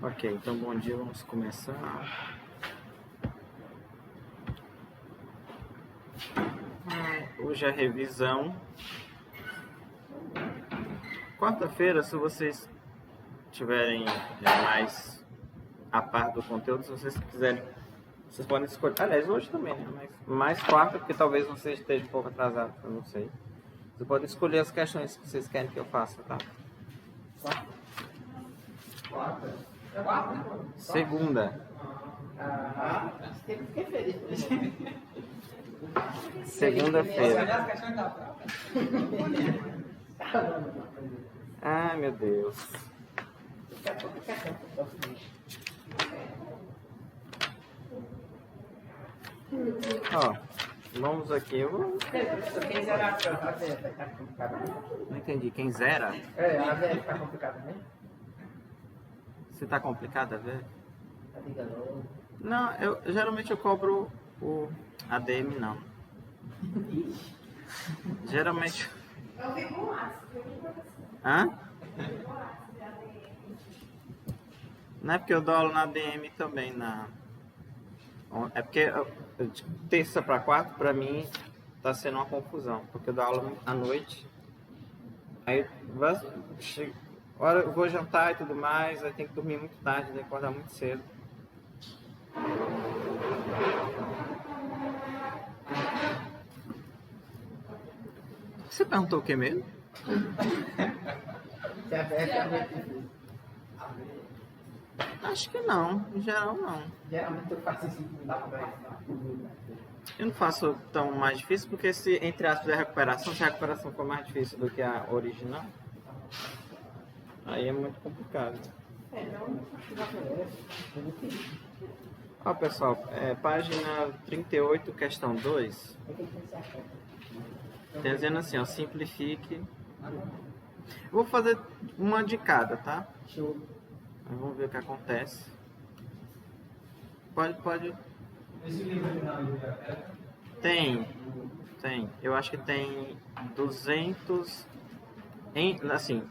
Ok, então bom dia, vamos começar. Hoje é a revisão. Quarta-feira, se vocês tiverem mais a par do conteúdo, se vocês quiserem, vocês podem escolher. Aliás, hoje também, né? Mas mais quarta, porque talvez você esteja um pouco atrasado, eu não sei. Vocês podem escolher as questões que vocês querem que eu faça, tá? Segunda. Segunda-feira. Ah, meu Deus. Ó, vamos aqui. Quem zera a prova, vai estar complicado. Não entendi. Quem zera? A VF tá complicado, né? Se tá complicado a ver? Tá ligando. Não, geralmente eu cobro o ADM, não. Geralmente. Eu vi com aço, Hã? Não é porque eu dou aula na ADM também, é porque de terça para quarta, para mim, tá sendo uma confusão. Porque eu dou aula à noite. Aí, hora eu vou jantar e tudo mais, aí tem que dormir muito tarde, tem que acordar muito cedo. Você perguntou o que mesmo? Se a VF é muito difícil. Acho que não, em geral não. Geralmente eu faço isso com a VF. Eu não faço tão mais difícil, porque se, entre aspas, é recuperação, se a recuperação for mais difícil do que a original, aí é muito complicado. Ó, pessoal, página 38, questão 2. Tá dizendo assim, ó, simplifique. Eu vou fazer uma de cada, tá? Show. Aí vamos ver o que acontece. Pode. Esse livro Tem. Eu acho que tem 200. Assim,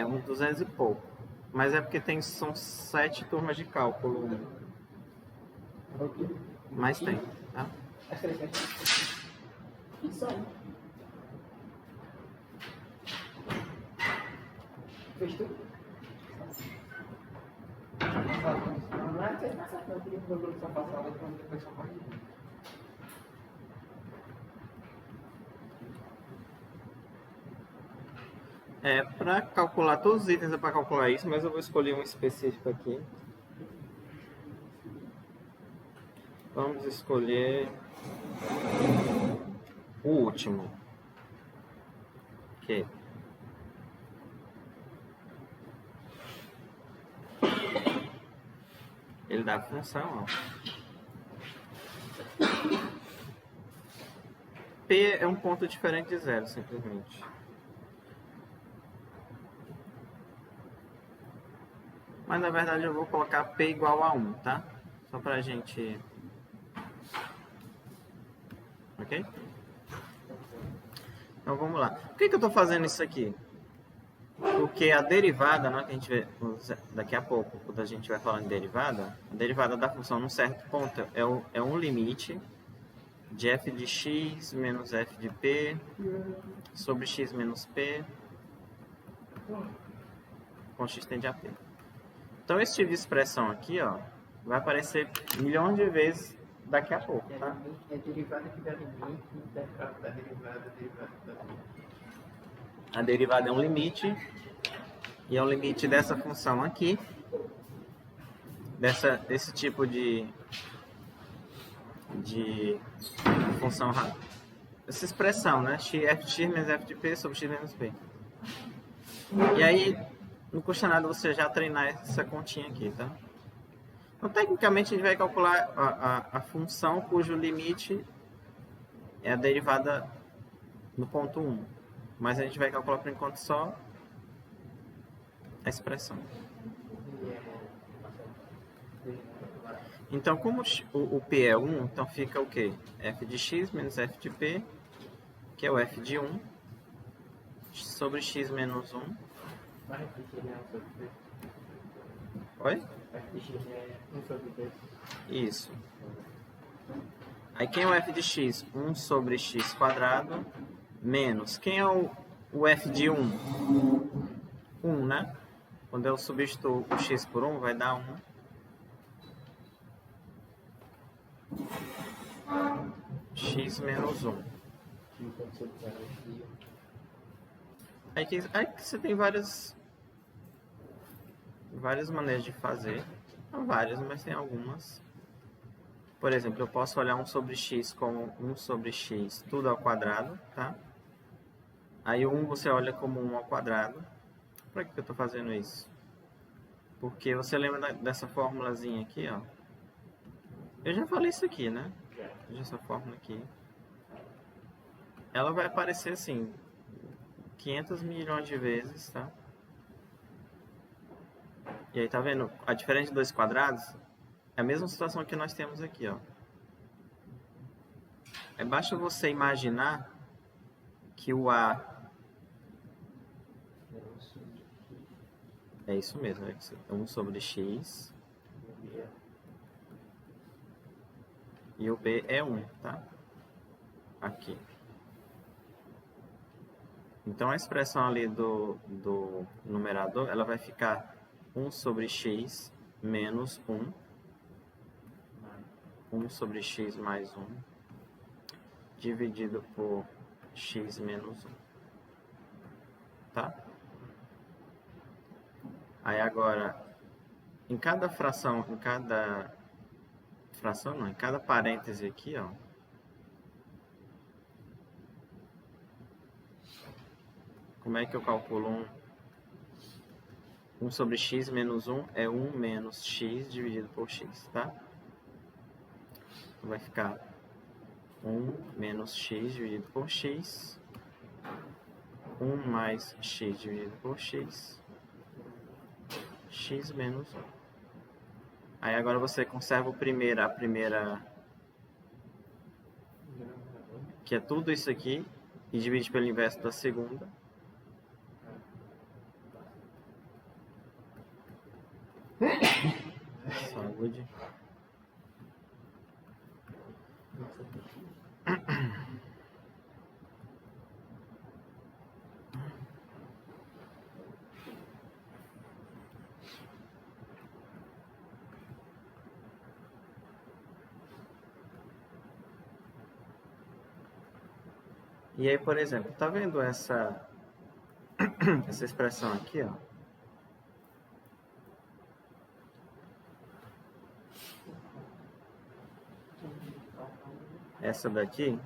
uns 200 e pouco. Mas é porque são 7 turmas de cálculo. Mas tem, tá? As 3 questões. Isso aí. Fez tudo? Não é que você passa, não. Eu queria que o meu grupo só passava e depois só pode. Para calcular todos os itens é para calcular isso, mas eu vou escolher um específico aqui. Vamos escolher o último. Ok. Ele dá a função, ó. P é um ponto diferente de zero, simplesmente. Mas na verdade eu vou colocar P igual a 1, tá? Só pra gente... Ok? Então vamos lá. Por que eu tô fazendo isso aqui? Porque a derivada, né, que a gente vê daqui a pouco, quando a gente vai falar em derivada, a derivada da função num certo ponto é um limite de f de x menos f de p sobre x menos p com x tende a p. Então esse tipo de expressão aqui, ó, vai aparecer milhões de vezes daqui a pouco, tá? É derivada que dá limite, da derivada. A derivada é um limite, e é o limite dessa função aqui, desse tipo de função, essa expressão, né? f de x menos f de p sobre x menos p. E aí, não custa nada você já treinar essa continha aqui, tá? Então, tecnicamente, a gente vai calcular a função cujo limite é a derivada no ponto 1. Mas a gente vai calcular por enquanto só a expressão. Então, como o P é 1, então fica o quê? F de x menos f de p, que é o f de 1, sobre x menos 1. Oi? F de x é 1 sobre b. Isso. Aí quem é o f de x? 1 sobre x quadrado menos. Quem é o f de 1? 1, né? Quando eu substituo o x por 1, vai dar 1. X menos 1. Aí que você tem várias maneiras de fazer. Não várias, mas tem algumas. Por exemplo, eu posso olhar 1 sobre x como 1 sobre x tudo ao quadrado, tá? Aí o 1 você olha como 1 ao quadrado. Por que eu estou fazendo isso? Porque você lembra dessa formulazinha aqui, ó? Eu já falei isso aqui, né? Essa fórmula aqui. Ela vai aparecer assim 500 milhões de vezes, tá? E aí, tá vendo? A diferença de dois quadrados é a mesma situação que nós temos aqui, ó. Basta você imaginar que o A... É isso mesmo, é 1 sobre x. E o B é 1, tá? Aqui. Então, a expressão ali do numerador, ela vai ficar 1 sobre x menos 1. 1 sobre x mais 1. Dividido por x menos 1. Tá? Aí agora, em cada parêntese aqui, ó. Como é que eu calculo 1 sobre x menos 1 é 1 menos x dividido por x, tá? Então vai ficar 1 menos x dividido por x. 1 mais x dividido por x. X menos 1. Aí agora você conserva a primeira, que é tudo isso aqui, e divide pelo inverso da segunda. Saúde. E aí, por exemplo, tá vendo essa expressão aqui, ó? Essa daqui,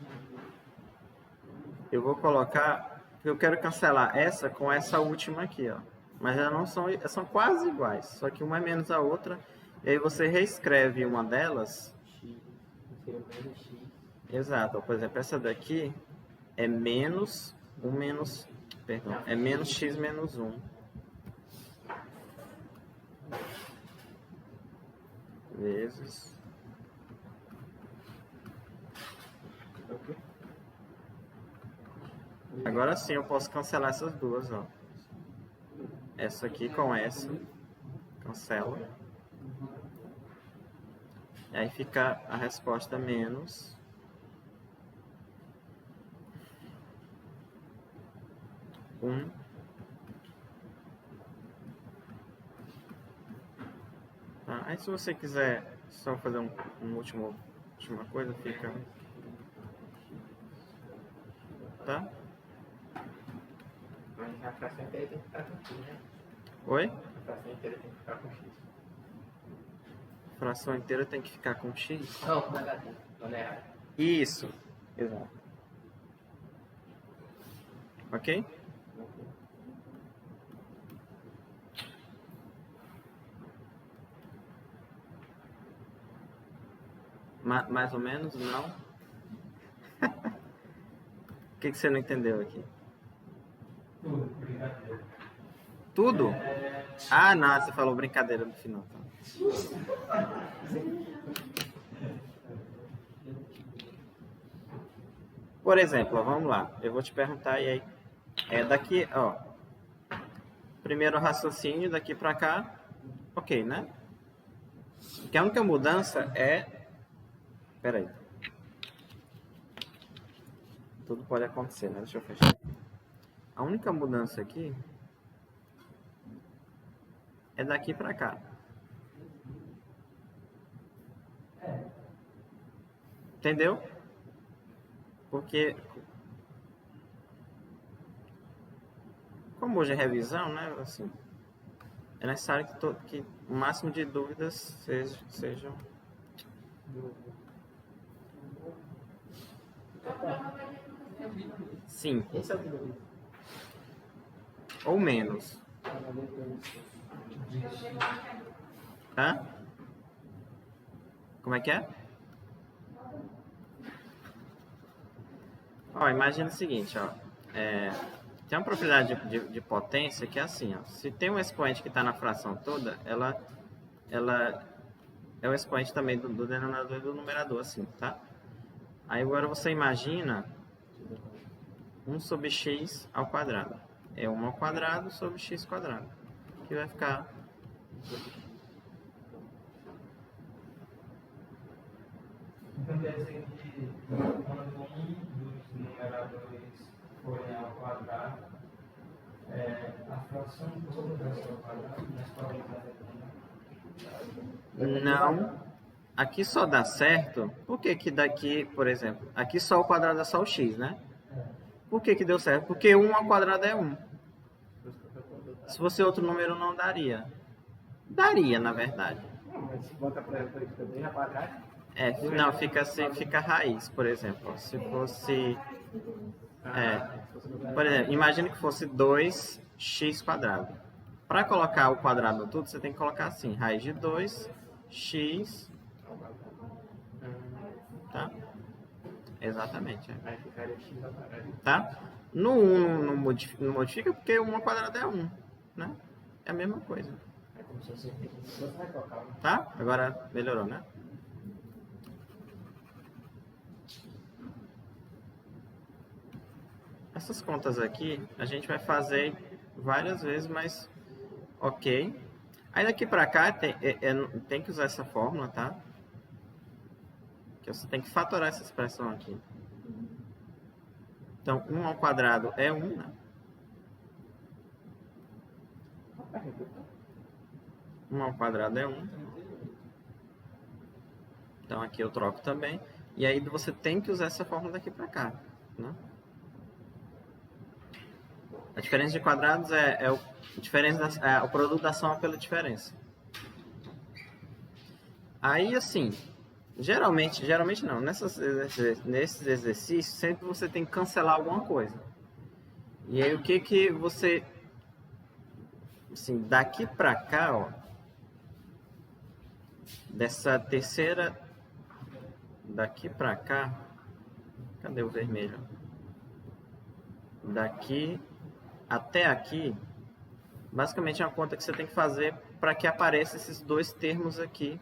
eu vou colocar, eu quero cancelar essa com essa última aqui, ó. Mas elas não são quase iguais, só que uma é menos a outra. E aí você reescreve uma delas. Exato, por exemplo, essa daqui é menos é menos x menos 1. Vezes. Agora sim eu posso cancelar essas duas, ó. Essa aqui com essa. Cancela. E aí fica a resposta menos 1. Tá? Aí se você quiser só fazer última coisa, fica... Tá? Mas a fração inteira tem que ficar com x, né? Oi? A fração inteira tem que ficar com x. Fração inteira tem que ficar com x? Não, com negativo. Não é errado. Isso. Exato. Ok? Mais ou menos? Não? O que você não entendeu aqui? Tudo? Ah, não, você falou brincadeira no final. Tá? Por exemplo, ó, vamos lá. Eu vou te perguntar e aí... daqui, ó. Primeiro raciocínio, daqui pra cá. ok, né? Porque a única mudança é... Pera aí. Tudo pode acontecer, né? Deixa eu fechar. A única mudança aqui é daqui para cá. Entendeu? Porque, como hoje é revisão, né? Assim, é necessário que o máximo de dúvidas sejam... Cinco. Esse é o que Ou menos. Hã? Como é que é? Ó, imagina o seguinte, ó. Tem uma propriedade de potência que é assim, ó. Se tem um expoente que está na fração toda, ela é o expoente também do denominador e do numerador, assim, tá? Aí agora você imagina 1 sobre x ao quadrado. É 1 ao quadrado sobre x quadrado. Que vai ficar... Então quer dizer que quando um dos numeradores forem ao quadrado, a fração toda vai ser ao quadrado, mas pode fazer Não. Aqui só dá certo. Por que que daqui, por exemplo, aqui só o quadrado é só o x, né? Por que que deu certo? Porque 1 ao quadrado é 1. Se fosse outro número, não daria. Daria, na verdade. Mas se bota para ele também a quadrado? Não, fica assim, fica raiz, por exemplo. Se fosse... por exemplo, imagine que fosse 2x quadrado. Para colocar o quadrado no tudo, você tem que colocar assim, raiz de 2x... Tá? Exatamente. Aí ficaria x ao quadrado. Tá? No 1 não modifica porque 1 ao quadrado é 1, né? É a mesma coisa. É como se fosse você vai colocar. Tá? Agora melhorou, né? Essas contas aqui a gente vai fazer várias vezes, mas ok. Aí daqui pra cá tem que usar essa fórmula, tá? Que você tem que fatorar essa expressão aqui. Então, 1 ao quadrado é 1, né? 1 ao quadrado é 1. Então, aqui eu troco também. E aí você tem que usar essa fórmula daqui pra cá, né? A diferença de quadrados é o produto da soma pela diferença. Aí, assim, geralmente não, nesses exercícios, sempre você tem que cancelar alguma coisa. E aí, o que você... Assim, daqui pra cá, ó, dessa terceira... Daqui pra cá... Cadê o vermelho? Daqui até aqui, basicamente é uma conta que você tem que fazer para que apareçam esses dois termos aqui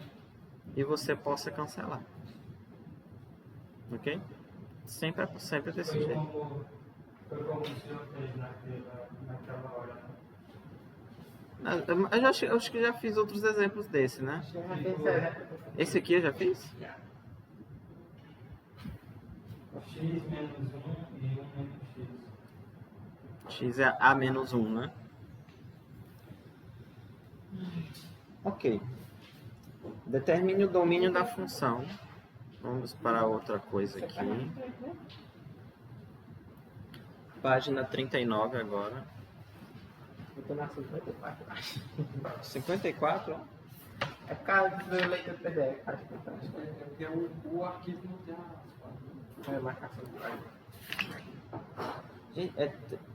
e você possa cancelar. Ok? Sempre desse jeito. Foi como o senhor fez naquela hora. Eu acho que já fiz outros exemplos desse, né? Esse aqui eu já fiz? X menos 1 e 1 menos x. X é A menos 1, né? Ok. Determine o domínio da função. Vamos para outra coisa aqui. Página 39 agora. Eu tô na 54. 54, ó. É por causa do leitor do PDF, acho que é porque o arquivo não tem a marcação do código. Gente,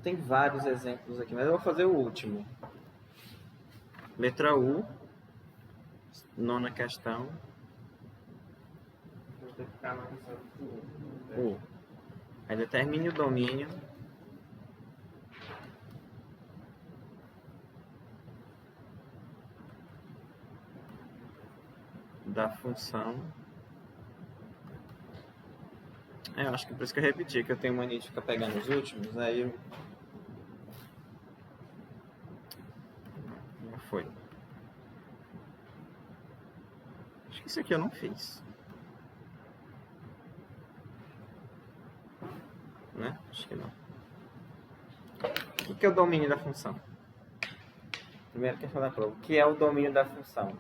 tem vários exemplos aqui, mas eu vou fazer o último. Letra U, nona questão. Vou ter que ficar na questão do U. Aí determine o domínio da função. Eu acho que por isso que eu repeti, que eu tenho mania de ficar pegando os últimos, aí eu... Não foi. Acho que isso aqui eu não fiz. Né? Acho que não. O que é o domínio da função? Primeira questão da prova. O que é o domínio da função?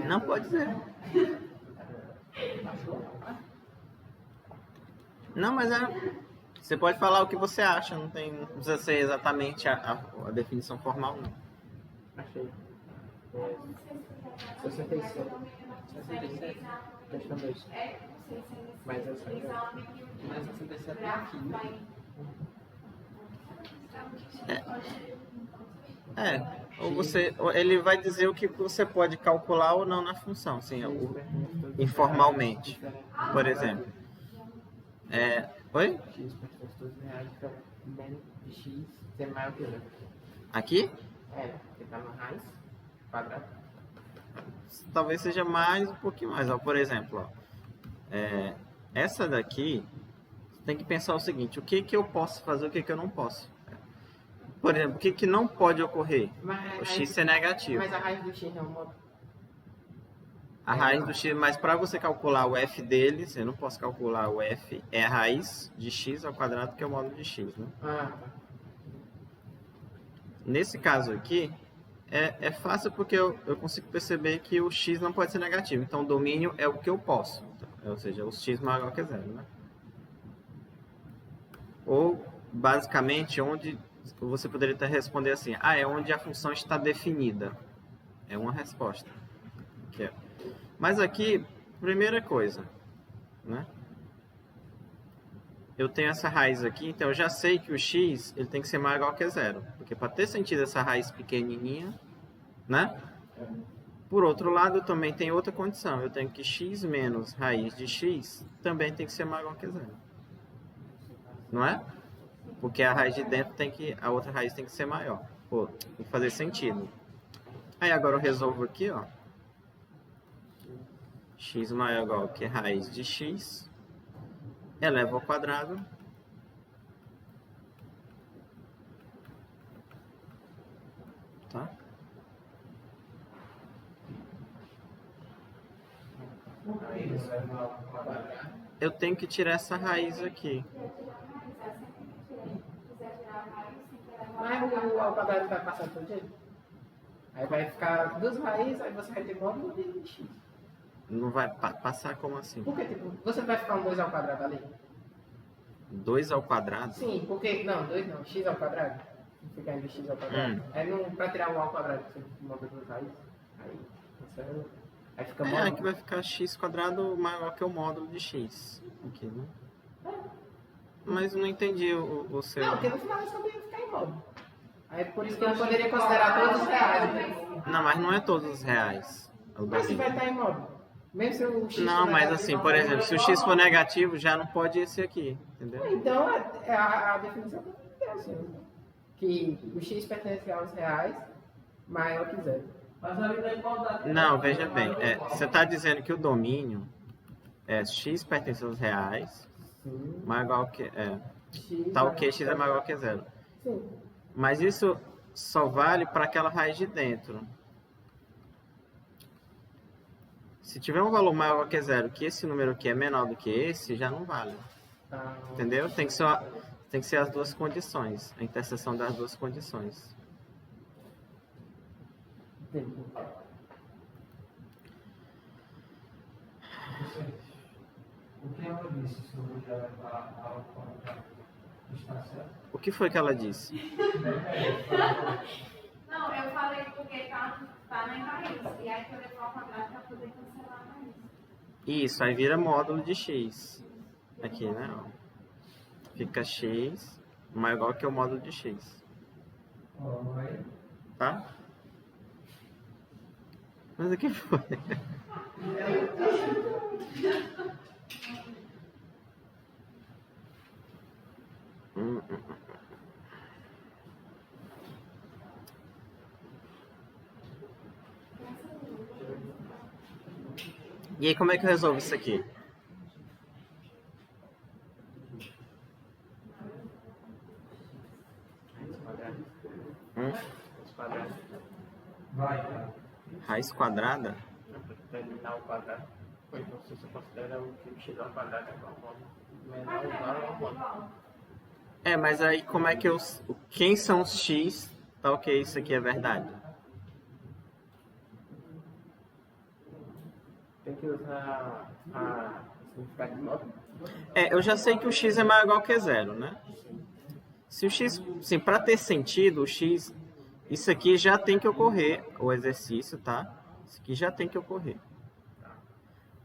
Não pode dizer. Não, mas você pode falar o que você acha, não precisa ser exatamente a definição formal, não. Achei. 67. 67. Questão 2. Mais essa aqui. Mais 67 é aqui. Ou ele vai dizer o que você pode calcular ou não na função, sim, informalmente. Por exemplo. Oi? X pertence a 12 reais, fica menos de X ser maior que 0. Aqui? Porque tá no raiz quadrado. Talvez seja mais, um pouquinho mais. Ó, por exemplo, essa daqui, você tem que pensar o seguinte, o que eu posso fazer, o que eu não posso. Por exemplo, o que não pode ocorrer? O x ser negativo. Mas a raiz do X é um modo. A raiz do x, mas para você calcular o f dele, você não pode calcular o f, é a raiz de x ao quadrado, que é o módulo de x, né? Tá. Nesse caso aqui, é fácil porque eu consigo perceber que o x não pode ser negativo. Então, o domínio é o que eu posso. Ou seja, o x maior que zero, né? Ou, basicamente, onde você poderia até responder assim, é onde a função está definida. É uma resposta. Mas aqui, primeira coisa, né? Eu tenho essa raiz aqui, então eu já sei que o x ele tem que ser maior que zero. Porque para ter sentido essa raiz pequenininha, né? Por outro lado, eu também tenho outra condição. Eu tenho que x menos raiz de x também tem que ser maior que zero. Não é? Porque a raiz de dentro a outra raiz tem que ser maior. Pô, tem que fazer sentido. Aí agora eu resolvo aqui, ó. X maior ou igual que raiz de x eleva ao quadrado tá? Eu tenho que tirar essa raiz aqui. Mas o ao quadrado vai passar todo jeito. Aí vai ficar duas raízes, aí você vai ter módulo de X. Não vai passar como assim? Por que, tipo, você vai ficar um 2 ao quadrado ali? 2 ao quadrado? Sim, porque, não, 2 não, x ao quadrado. Fica indo x ao quadrado. Aí não, pra tirar o ao quadrado, você monta duas raízes. Aí fica módulo. Aqui vai ficar x quadrado maior que o módulo de x. Aqui, né? Mas não entendi o seu... Não, porque no final das contas ia ficar em módulo. Aí por isso que eu poderia considerar todos os reais. Né? Não, mas não é todos os reais. Mas se vai estar em módulo. Mesmo se o x não, mas assim, por exemplo, se o x for negativo, já não pode esse aqui, entendeu? Então, a definição é assim, que o x pertence aos reais maior que zero. Mas ali da igualdade. Não, veja bem, você está dizendo que o domínio é x pertence aos reais, maior igual que... tal que x é maior que zero. Sim. Mas isso só vale para aquela raiz de dentro. Se tiver um valor maior que zero, que esse número aqui é menor do que esse, já não vale. Entendeu? Tem que ser as duas condições. A interseção das duas condições. Entendi. O que ela disse sobre a quadrado está certo? O que foi que ela disse? Não, eu falei porque tá na raiz. E aí eu levo ao quadrado para poder cancelar a raiz. Isso, aí vira módulo de x. Aqui, né? Ó. Fica x maior igual que o módulo de x. Tá? Mas o que foi? E aí, como é que eu resolvo isso aqui? quadrada. Raiz quadrada. Vai, cara. Raiz quadrada? Para eliminar o quadrado. Pois não, se você considera o que o x ao quadrado é igual ao módulo menor ou igual ao módulo. É, mas aí como é que eu... Quem são os x? Tá ok, isso aqui é verdade. Tem que usar a significado de módulo. É, eu já sei que o x é maior ou igual que zero, né? Se o x... Sim, para ter sentido, o x... Isso aqui já tem que ocorrer, o exercício, tá? Isso aqui já tem que ocorrer.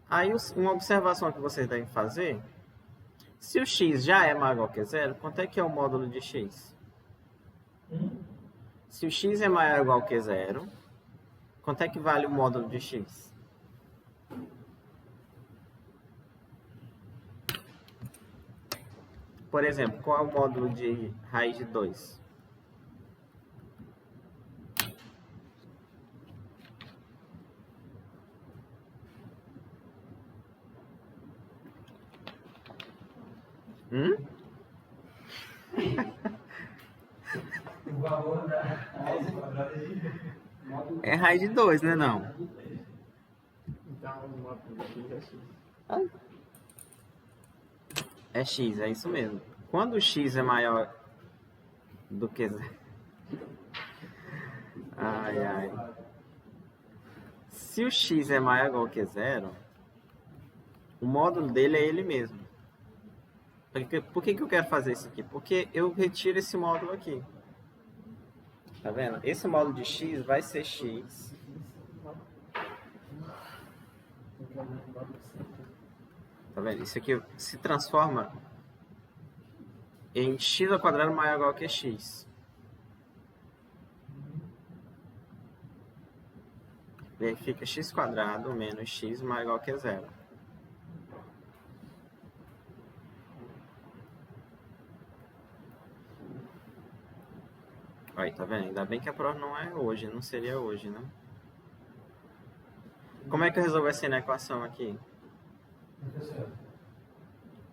Aí, uma observação que vocês devem fazer... Se o x já é maior ou igual que zero, quanto é que é o módulo de x? Se o x é maior ou igual que zero, quanto é que vale o módulo de x? Por exemplo, qual é o módulo de raiz de 2? O valor da raiz quadrada É raiz de 2, né não? Então, o módulo de x é x. É x, é isso mesmo. Quando o x é maior do que zero... Ai, ai. Se o x é maior ou igual que zero, o módulo dele é ele mesmo. Por que eu quero fazer isso aqui? Porque eu retiro esse módulo aqui. Tá vendo? Esse módulo de x vai ser x. Tá vendo? Isso aqui se transforma em x ao quadrado maior ou igual que x. E aí fica x quadrado menos x maior ou igual que zero. Aí, tá vendo? Ainda bem que a prova não é hoje, não seria hoje, né? Como é que eu resolvo essa equação aqui? Professor,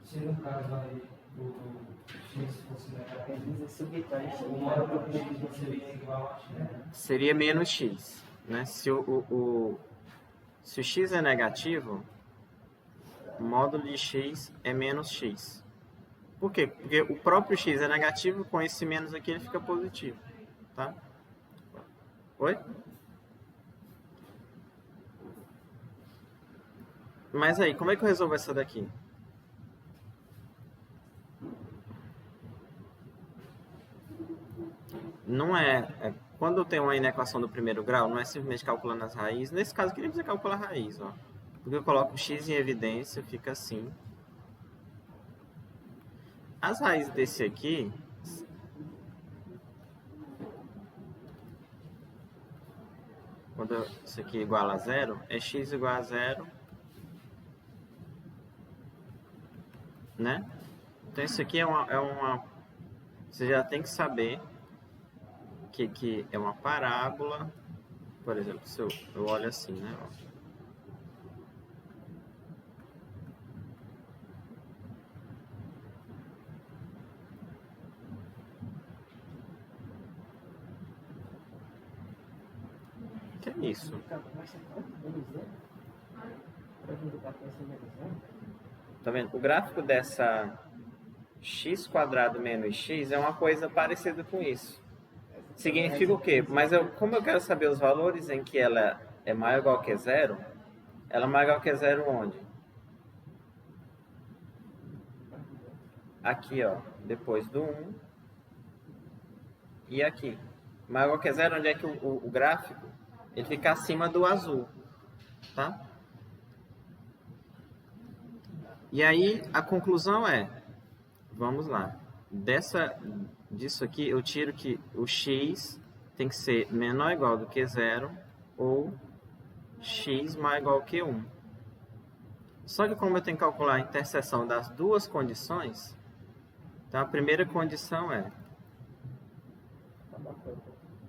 se no caso aí o x fosse negativo, o módulo de x seria igual a x, né? Seria menos x, né? Se o x é negativo, o módulo de x é menos x. Por quê? Porque o próprio x é negativo, com esse menos aqui ele fica positivo, tá? Oi? Mas aí, como é que eu resolvo essa daqui? Não quando eu tenho uma inequação do primeiro grau, não é simplesmente calculando as raízes. Nesse caso, aqui nem precisa calcular a raiz, ó. Porque eu coloco x em evidência, fica assim. As raízes desse aqui... Quando isso aqui é igual a zero, é x igual a zero. Né? Então isso aqui é uma... Você já tem que saber que é uma parábola. Por exemplo, se eu olho assim, né? Que é isso? Tá vendo? O gráfico dessa x quadrado menos x é uma coisa parecida com isso. Significa o quê? Mas como eu quero saber os valores em que ela é maior ou igual que zero, ela é maior ou igual que zero onde? Aqui, ó. Depois do 1. E aqui. Maior ou igual que zero, onde é que o gráfico ele fica acima do azul. Tá? E aí, a conclusão é... Vamos lá. Disso aqui, eu tiro que o x tem que ser menor ou igual do que zero ou x maior ou igual que 1. Só que como eu tenho que calcular a interseção das duas condições, então a primeira condição é...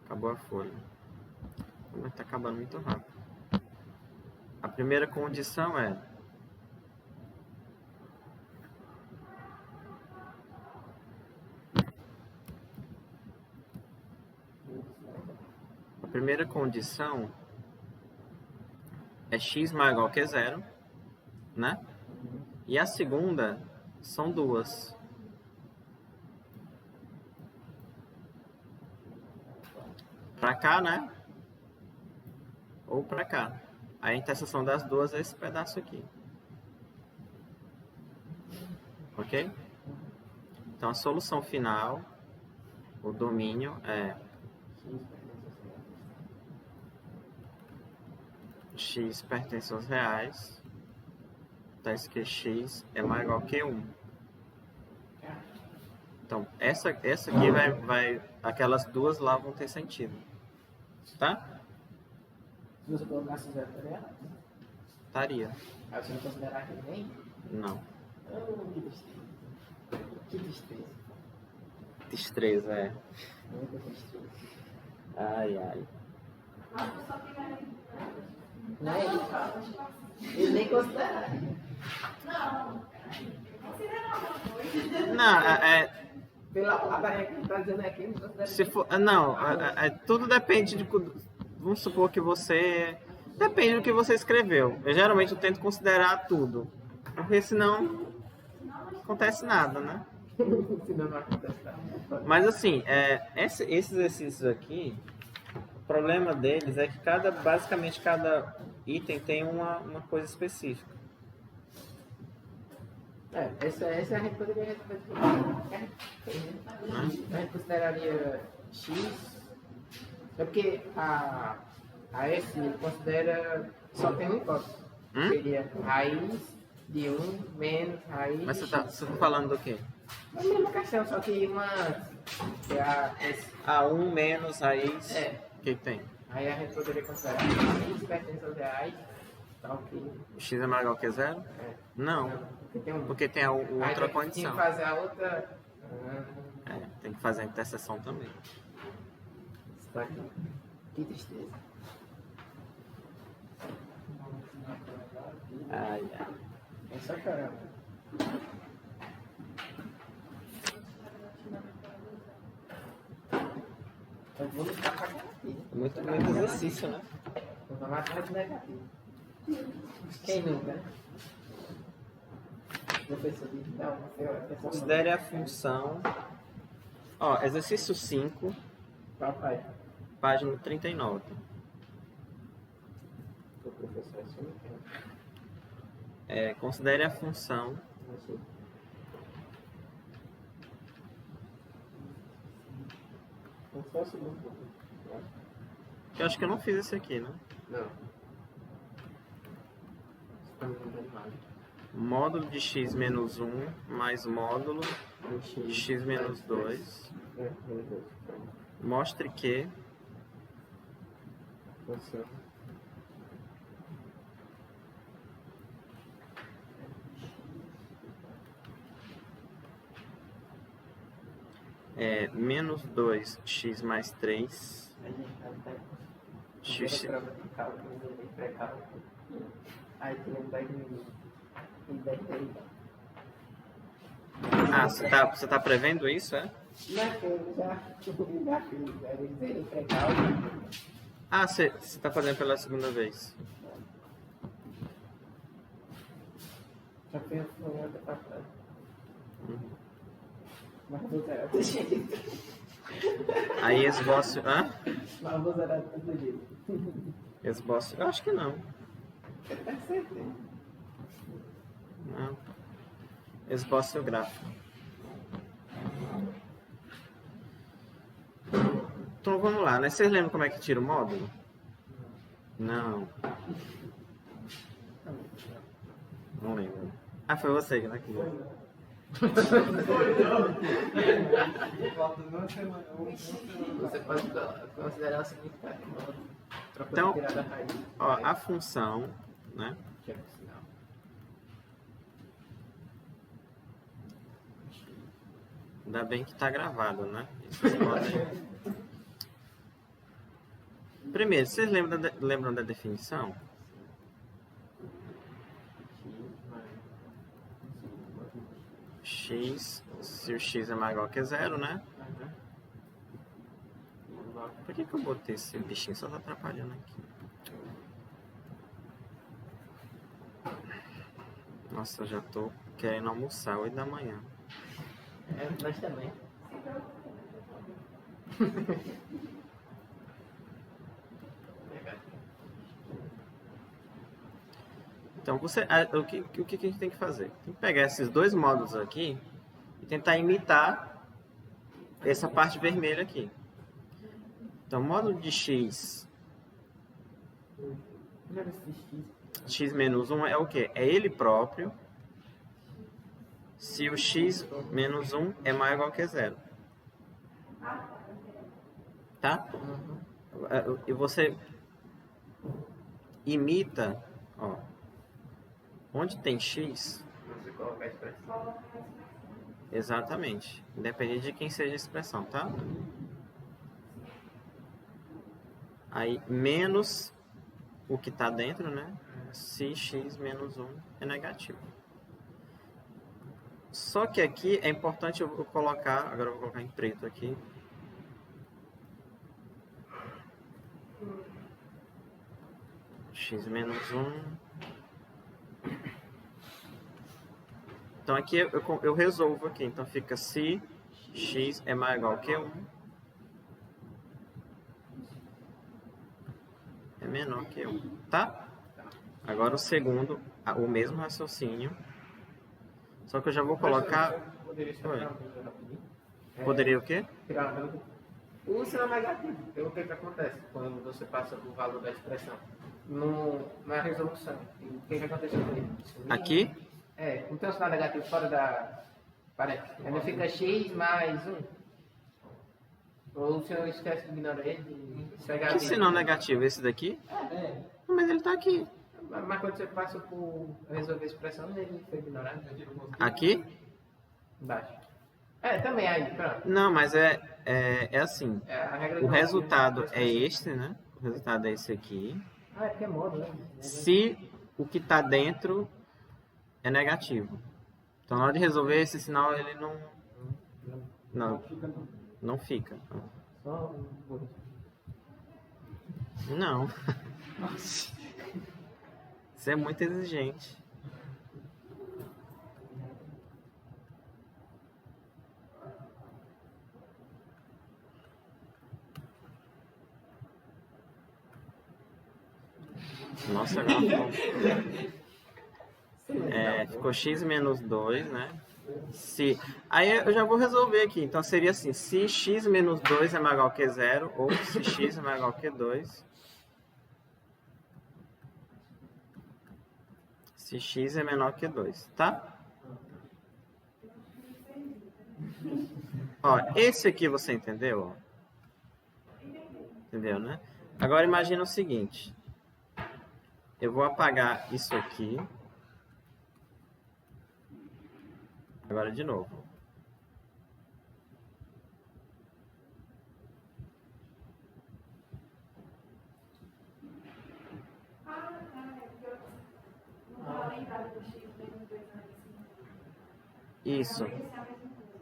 Acabou a folha. Está acabando muito rápido. A primeira condição é... primeira condição é x maior ou igual que zero, né? E a segunda são duas. Para cá, né? Ou para cá. A interseção das duas é esse pedaço aqui. Ok? Então a solução final, o domínio é x pertence aos reais. Então isso que x é maior ou igual que 1. Então essa aqui vai aquelas duas lá vão ter sentido. Tá? Se você colocasse zero, estaria errado. Estaria. Aí você não considerar que nem? Não. Oh, que tristeza. Que tristeza. Destreza, é. Muita tristeza. Ai, ai. Não é ele fala. Ele nem considera. Não, Pela ladainha que ele está dizendo aqui, não considera. se for, não, tudo depende de, vamos supor que você, depende do que você escreveu. Eu geralmente tento considerar tudo, porque senão não acontece nada, né? Senão não acontece nada. Mas assim, esses exercícios aqui, o problema deles é que basicamente cada item tem uma coisa específica. Essa a gente poderia resolver tudo. A gente consideraria x. É porque a S considera. Só tem uma hipótese. Seria raiz de 1 menos raiz. Mas de você tá x. falando do quê? É a mesma questão, só que uma. Que é a S. A1 menos raiz. É. O que tem? Aí a gente poderia considerar x pertence aos reais. Tá ok. X é maior que zero? É. Não, Porque tem um. porque tem a outra Aí tem condição. que fazer a outra. Tem que fazer a interseção também. Está aqui. Que tristeza. Ai, ai. É só caramba. Eu vou lutar pra garantir. Muito exercício, né? Vou tomar mais negativo. Quem nunca, né? Professor diz, não, você é só Considere a função. Ó, exercício 5, papai. página 39. O professor é só Considere a função. Não só o segundo. Eu acho que eu não fiz esse aqui, né? Não. Você tá me lembrando mais. Módulo de x menos 1 mais módulo de x menos 2. É, menos 2. Mostre que Função. menos 2x mais 3. A gente tá X. prova de cálculo, eu pré-cálculo. Aí tem um 10 minutos. E 10 derivadas. Ah, você tá prevendo isso, é? Não, eu já fiz. Aí eu zerei pré-cálculo. Ah, você tá fazendo pela segunda vez. Já fui a outra pra trás. Mas vou zerar do jeito. Aí esboço. Hã? Mas vou zerar do jeito. Esboço. Eu acho que não. Tá certo. Não. Esboço o gráfico. Então vamos lá, né? Vocês lembram como é que tira o módulo? Não. Não lembro. Ah, foi você que não quis. Você pode considerar o significado de modo. Então, Tirar da raiz. Ó, a função, né? Que é o sinal. Ainda bem que tá gravado, né? Vocês podem... Primeiro, vocês lembram da definição? X, se o x é maior que zero, né? Por que eu botei esse bichinho? Só tá atrapalhando aqui. Nossa, eu já tô querendo almoçar 8 da manhã. Nós também. Então, o que a gente tem que fazer? Tem que pegar esses dois módulos aqui e tentar imitar essa parte vermelha aqui. Então, o módulo de x menos 1 é o quê? É ele próprio se o x menos 1 é maior ou igual que 0. Tá? E você imita, ó, onde tem x, Você coloca a expressão. exatamente, independente de quem seja a expressão, tá? Aí, menos o que está dentro, né? Se x menos 1 é negativo. Só que aqui é importante eu colocar, agora eu vou colocar em preto aqui. X menos 1. Então aqui eu resolvo aqui. Então fica se x é maior ou igual que 1. É menor que 1, tá? Agora o segundo, o mesmo raciocínio. Só que eu já vou colocar... Poderia ser Oi. uma coisa rapidinho. Poderia o quê? Tirar uma dúvida. O sinal negativo, o que acontece quando você passa o valor da expressão na resolução? O que aconteceu com ele? Aqui? Não tem um sinal negativo fora da parênteses. Ainda fica x mais 1. Ou o senhor esquece de ignorar ele e segue a Que vida. sinal negativo? Esse daqui? Não, mas ele tá aqui. Mas quando você passa por resolver a expressão, ele foi ignorado. Aqui? Embaixo. Também aí, pronto. Não, mas é assim. A regra O do- resultado é este, né? O resultado é esse aqui. É porque é modo, né? Se o que está dentro é negativo. Então, na hora de resolver, esse sinal ele não fica. Só um burro. Não. Você é muito exigente. Nossa, agora ficou x menos 2, né? Aí eu já vou resolver aqui. Então seria assim, se x menos 2 é maior que 0, ou se x é maior que 2. Se x é menor que 2, tá? Ó, esse aqui você entendeu? Entendeu, né? Agora imagina o seguinte. Eu vou apagar isso aqui. Agora de novo. Isso.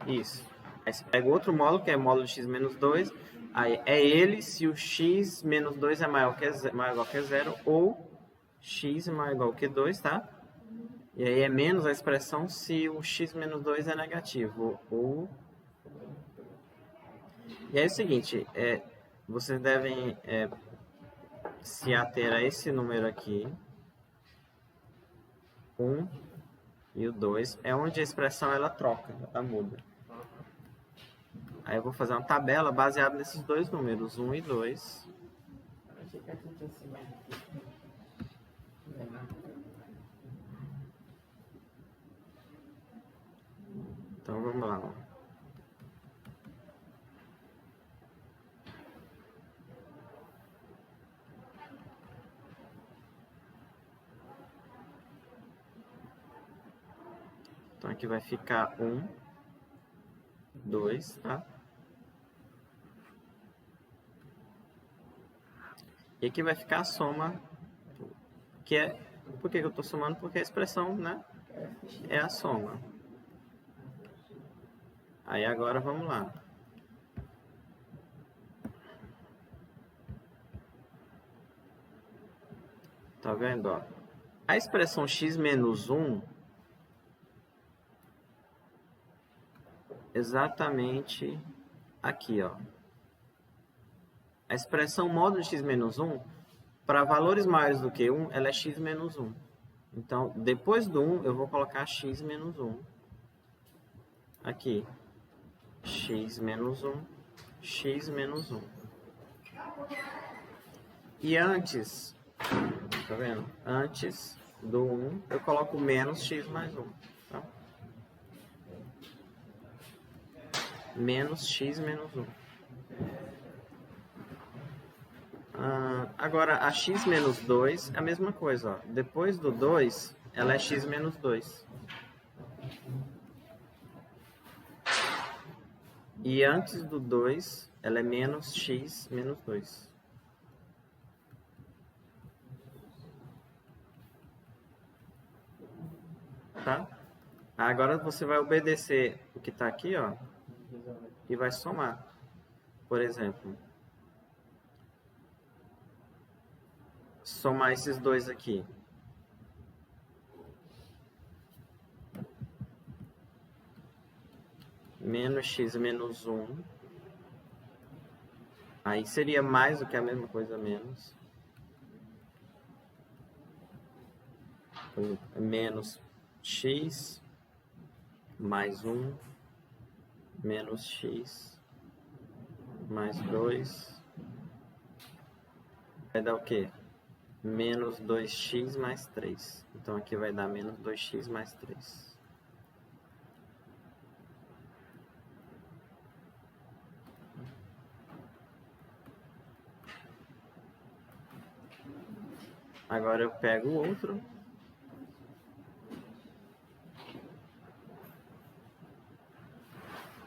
Isso. Aí você pega outro módulo, que é o módulo de x menos 2. Aí é ele se o x menos 2 é maior ou igual que 0, ou x é maior ou igual que 2, tá? E aí é menos a expressão se o x menos 2 é negativo. E aí é o seguinte, vocês devem se ater a esse número aqui. 1 e o 2. É onde a expressão ela troca, ela muda. Aí eu vou fazer uma tabela baseada nesses dois números, 1 e 2. Achei que aqui tinha sido mais difícil. Não é nada. Então vamos lá. Ó. Então aqui vai ficar 1, 2, tá? E aqui vai ficar a soma, que é... Por que eu estou somando? Porque a expressão, né, é a soma. Aí agora vamos lá. Tá vendo, ó? A expressão x menos 1, exatamente aqui, ó. A expressão módulo de x menos 1, para valores maiores do que 1, ela é x menos 1. Então, depois do 1, eu vou colocar x menos 1. Aqui. X menos 1. X menos 1. E antes, tá vendo? Antes do 1, eu coloco menos x mais 1. Tá? Menos x menos 1. Agora, a x menos 2 é a mesma coisa. Ó. Depois do 2, ela é x menos 2. E antes do 2, ela é menos x menos 2. Tá? Agora você vai obedecer o que está aqui, ó, e vai somar. Por exemplo, somar esses dois aqui. Menos x menos 1. Aí seria mais do que a mesma coisa menos. Menos x mais 1 menos x mais 2 vai dar o quê? Menos 2x mais 3. Então aqui vai dar menos 2x mais 3. Agora eu pego o outro.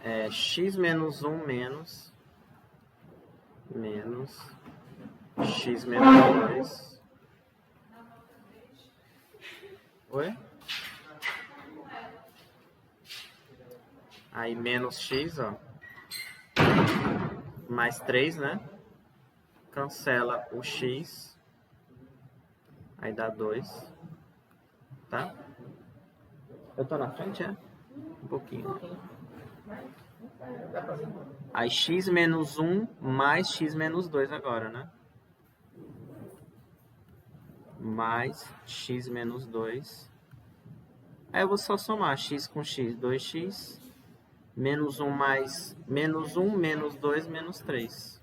É x menos 1 menos x menos 2. Oi? Aí menos x, ó. Mais 3, né? Cancela o x. Aí dá 2. Tá? Eu tô na frente, é? Um pouquinho. Aí x menos 1 mais x menos 2 agora, né? Mais x menos 2. Aí eu vou só somar x com x, 2x. Menos 1 mais menos 1, menos 2, menos 3.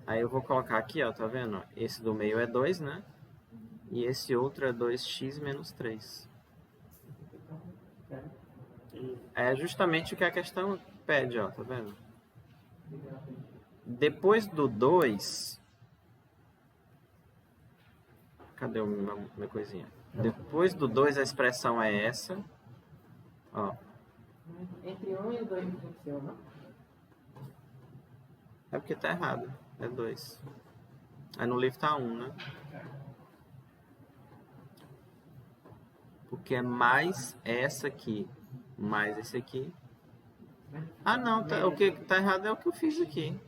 Aí eu vou colocar aqui, ó, tá vendo? Esse do meio é 2, né? E esse outro é 2x menos 3. É justamente o que a questão pede, ó, tá vendo? Depois do 2... Cadê minha coisinha? Depois do 2 a expressão é essa. Ó. Entre 1 e 2 não funciona. É porque tá errado. É 2. Aí no livro tá 1, né? Porque é mais essa aqui. Mais esse aqui. Ah, não. O que tá errado é o que eu fiz aqui.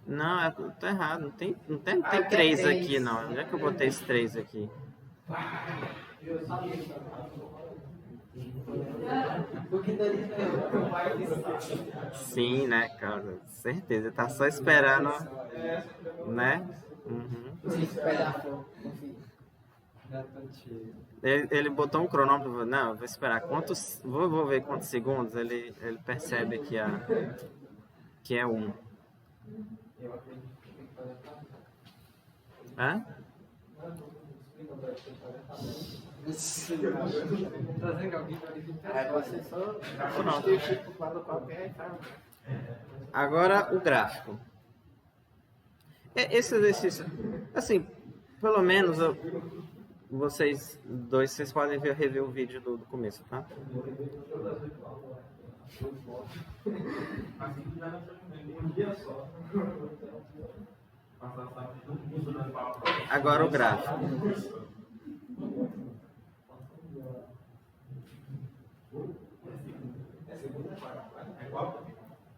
Não, tá errado. Não tem 3 aqui, não. Onde é que eu botei esse 3 aqui? Sim, né, cara? Certeza. Tá só esperando, né? Uhum. Ele botou um cronômetro. Não, vou esperar. Vou ver quantos segundos. Ele percebe que é 1. Hã? Agora o gráfico. Esse exercício, assim, pelo menos vocês dois, vocês podem rever o vídeo do começo, tá? Agora o gráfico.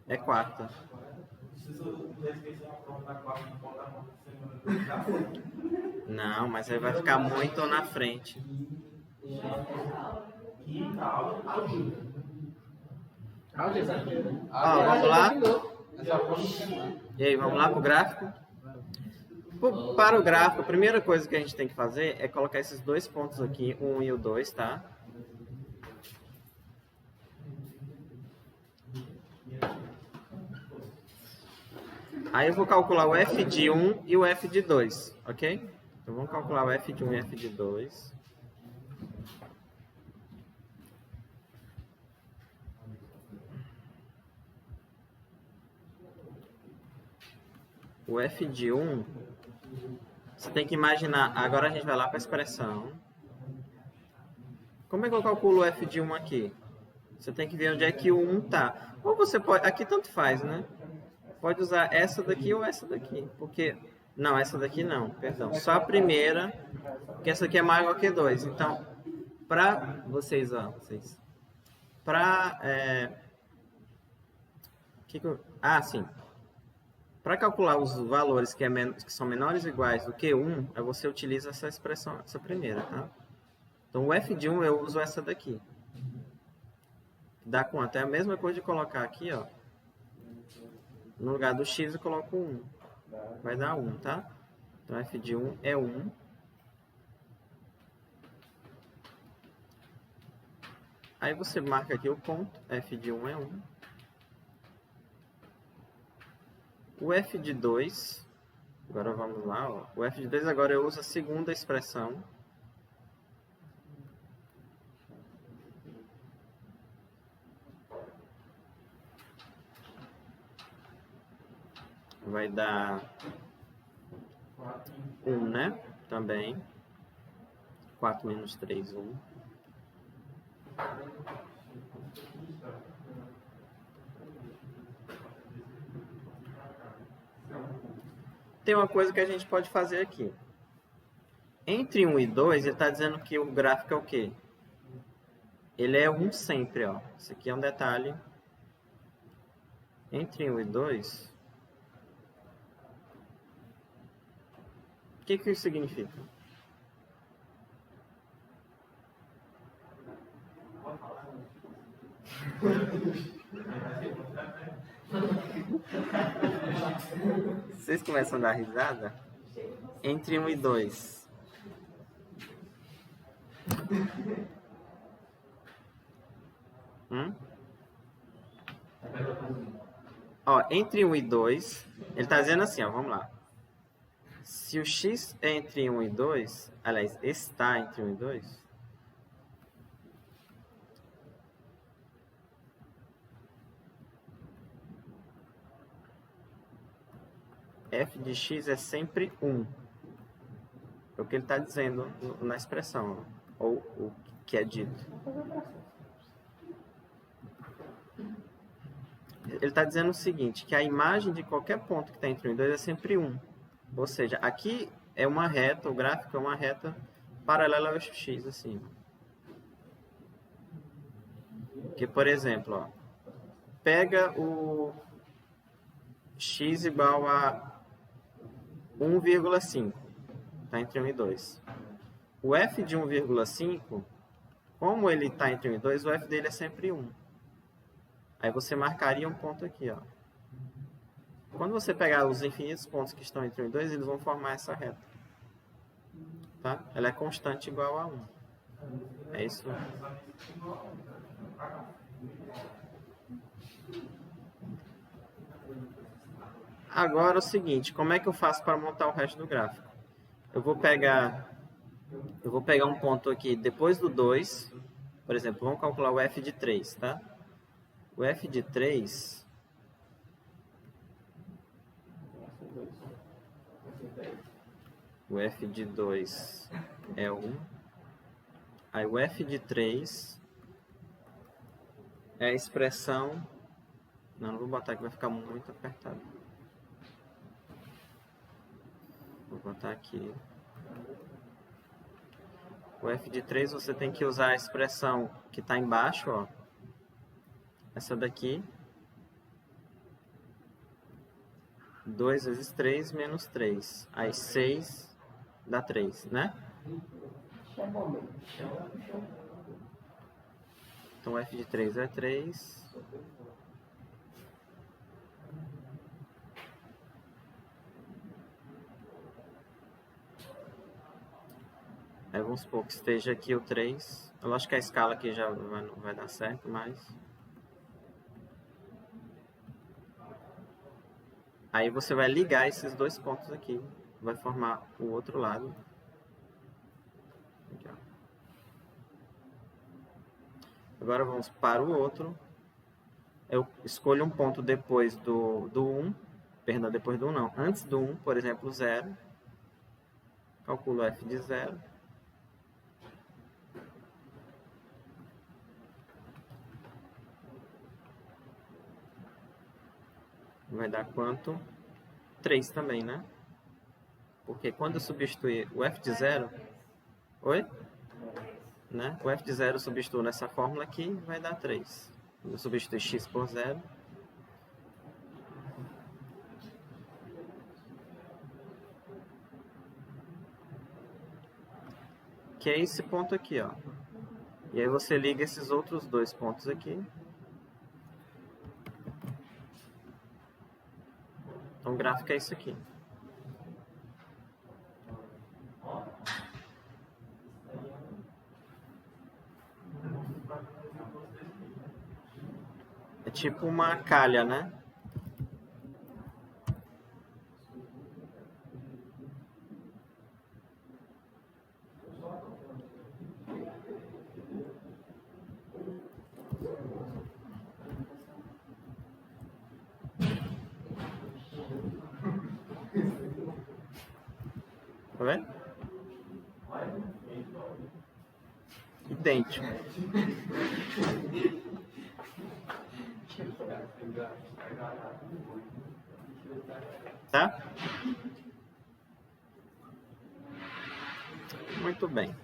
É quarta. Se eu puder esquecer uma prova da quarta, não botar a nota de semana. Não, mas aí vai ficar muito na frente. Quinta aula, Ó, vamos lá? já pode. E aí, vamos lá pro gráfico? Para o gráfico, a primeira coisa que a gente tem que fazer é colocar esses dois pontos aqui, o 1 e o 2, tá? Aí eu vou calcular o f de 1 e o f de 2, ok? Então vamos calcular o f de 1 e o f de 2. O f de 1, você tem que imaginar, agora a gente vai lá para a expressão. Como é que eu calculo o f de 1 aqui? Você tem que ver onde é que o 1 está. Ou você pode, aqui tanto faz, né? Pode usar essa daqui ou essa daqui, porque... Não, essa daqui não, perdão. Só a primeira, porque essa aqui é maior que 2. Então, para vocês, ó, vocês... Para... sim. Para calcular os valores que são menores ou iguais do que 1, você utiliza essa expressão, essa primeira, tá? Então, o f de 1 eu uso essa daqui. Dá quanto? É a mesma coisa de colocar aqui, ó. No lugar do x eu coloco 1. Vai dar 1, tá? Então, f de 1 é 1. Aí você marca aqui o ponto. F de 1 é 1. O f de 2, agora vamos lá, ó. O f de 2 agora eu uso a segunda expressão. Vai dar 1, né? Também. 4 menos 3, 1. Tem uma coisa que a gente pode fazer aqui. Entre 1 e 2, ele está dizendo que o gráfico é o quê? Ele é 1 sempre, ó. Isso aqui é um detalhe. Entre 1 e 2... O que isso significa? Vocês começam a dar risada? Entre 1 e 2. Ó, entre 1 e 2, ele está dizendo assim, ó, vamos lá. Se o x é entre 1 e 2, aliás, está entre 1 e 2, f de x é sempre 1. É o que ele está dizendo na expressão, ou o que é dito. Ele está dizendo o seguinte, que a imagem de qualquer ponto que está entre 1 e 2 é sempre 1. Ou seja, aqui é uma reta, o gráfico é uma reta paralela ao eixo x, assim. Que, por exemplo, ó, pega o x igual a 1,5, está entre 1 e 2. O f de 1,5, como ele está entre 1 e 2, o f dele é sempre 1. Aí você marcaria um ponto aqui, ó. Quando você pegar os infinitos pontos que estão entre 1 e 2, eles vão formar essa reta. Tá? Ela é constante igual a 1. É isso. Agora o seguinte, como é que eu faço para montar o resto do gráfico? Eu vou pegar um ponto aqui depois do 2. Por exemplo, vamos calcular o f de 3, tá? O f de 3... O f de 2 é 1. Aí o f de 3 é a expressão... Não vou botar aqui, vai ficar muito apertado. Vou botar aqui. O f de 3 você tem que usar a expressão que está embaixo, ó. Essa daqui. 2 vezes 3 menos 3. Aí 6 dá 3, né? Então f de 3 é 3. Aí vamos supor que esteja aqui o 3. Eu acho que a escala aqui já não vai dar certo, mas... Aí você vai ligar esses dois pontos aqui. Vai formar o outro lado. Aqui, ó. Agora vamos para o outro. Eu escolho um ponto depois do 1. Perdão, depois do 1 não. Antes do 1, por exemplo, 0. Calculo f de 0. Vai dar quanto? 3 também, né? Porque quando eu substituir o f de 0... Oi? Né? O f de 0 eu substituo nessa fórmula aqui, vai dar 3. Eu substituo x por 0. Que é esse ponto aqui, ó. E aí você liga esses outros dois pontos aqui. Então o gráfico é isso aqui. É tipo uma calha, né? Tá vendo? Idêntico. Tá? Muito bem.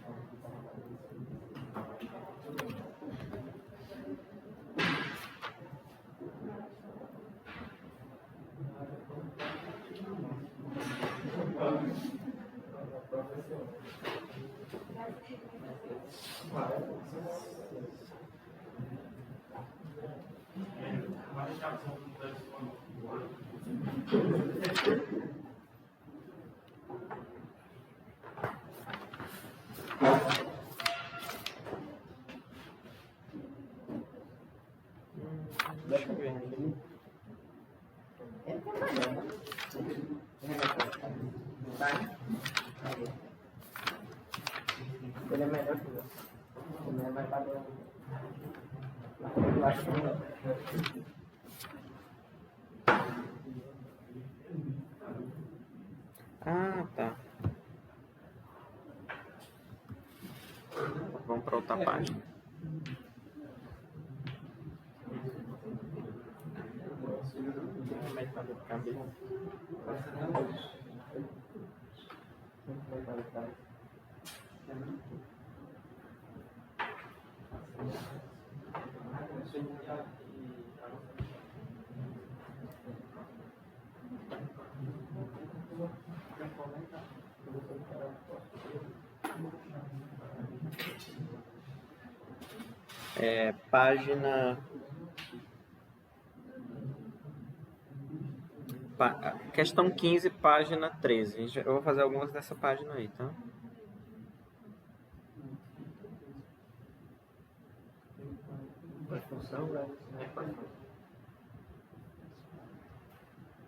Deixa eu ver aqui. Ele é melhor que você. Ele vai para o... Ah, tá. Vamos para outra página. Página... Questão 15, página 13. Eu vou fazer algumas dessa página aí, tá?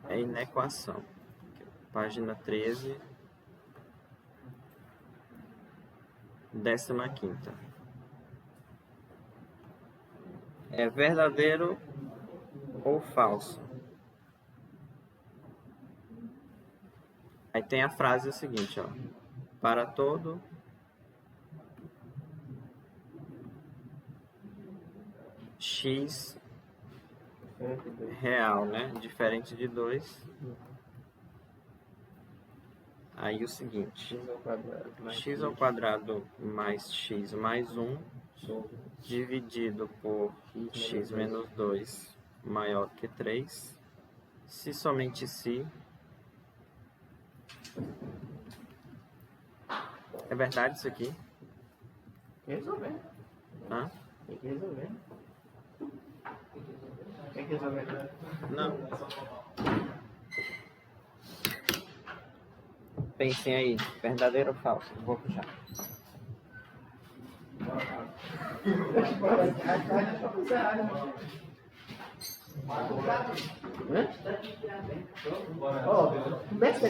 É inequação. Página 13. 15ª. É verdadeiro ou falso? Aí tem a frase seguinte, ó. Para todo x real, né? Diferente de 2. Aí o seguinte. X ao quadrado mais x mais 1 dividido por x menos 2 maior que 3. Se somente se É verdade isso aqui? Tem que resolver. Hã? Tem que resolver. Tem que resolver. Não. Pensem aí, verdadeiro ou falso? Vou puxar. Como é que você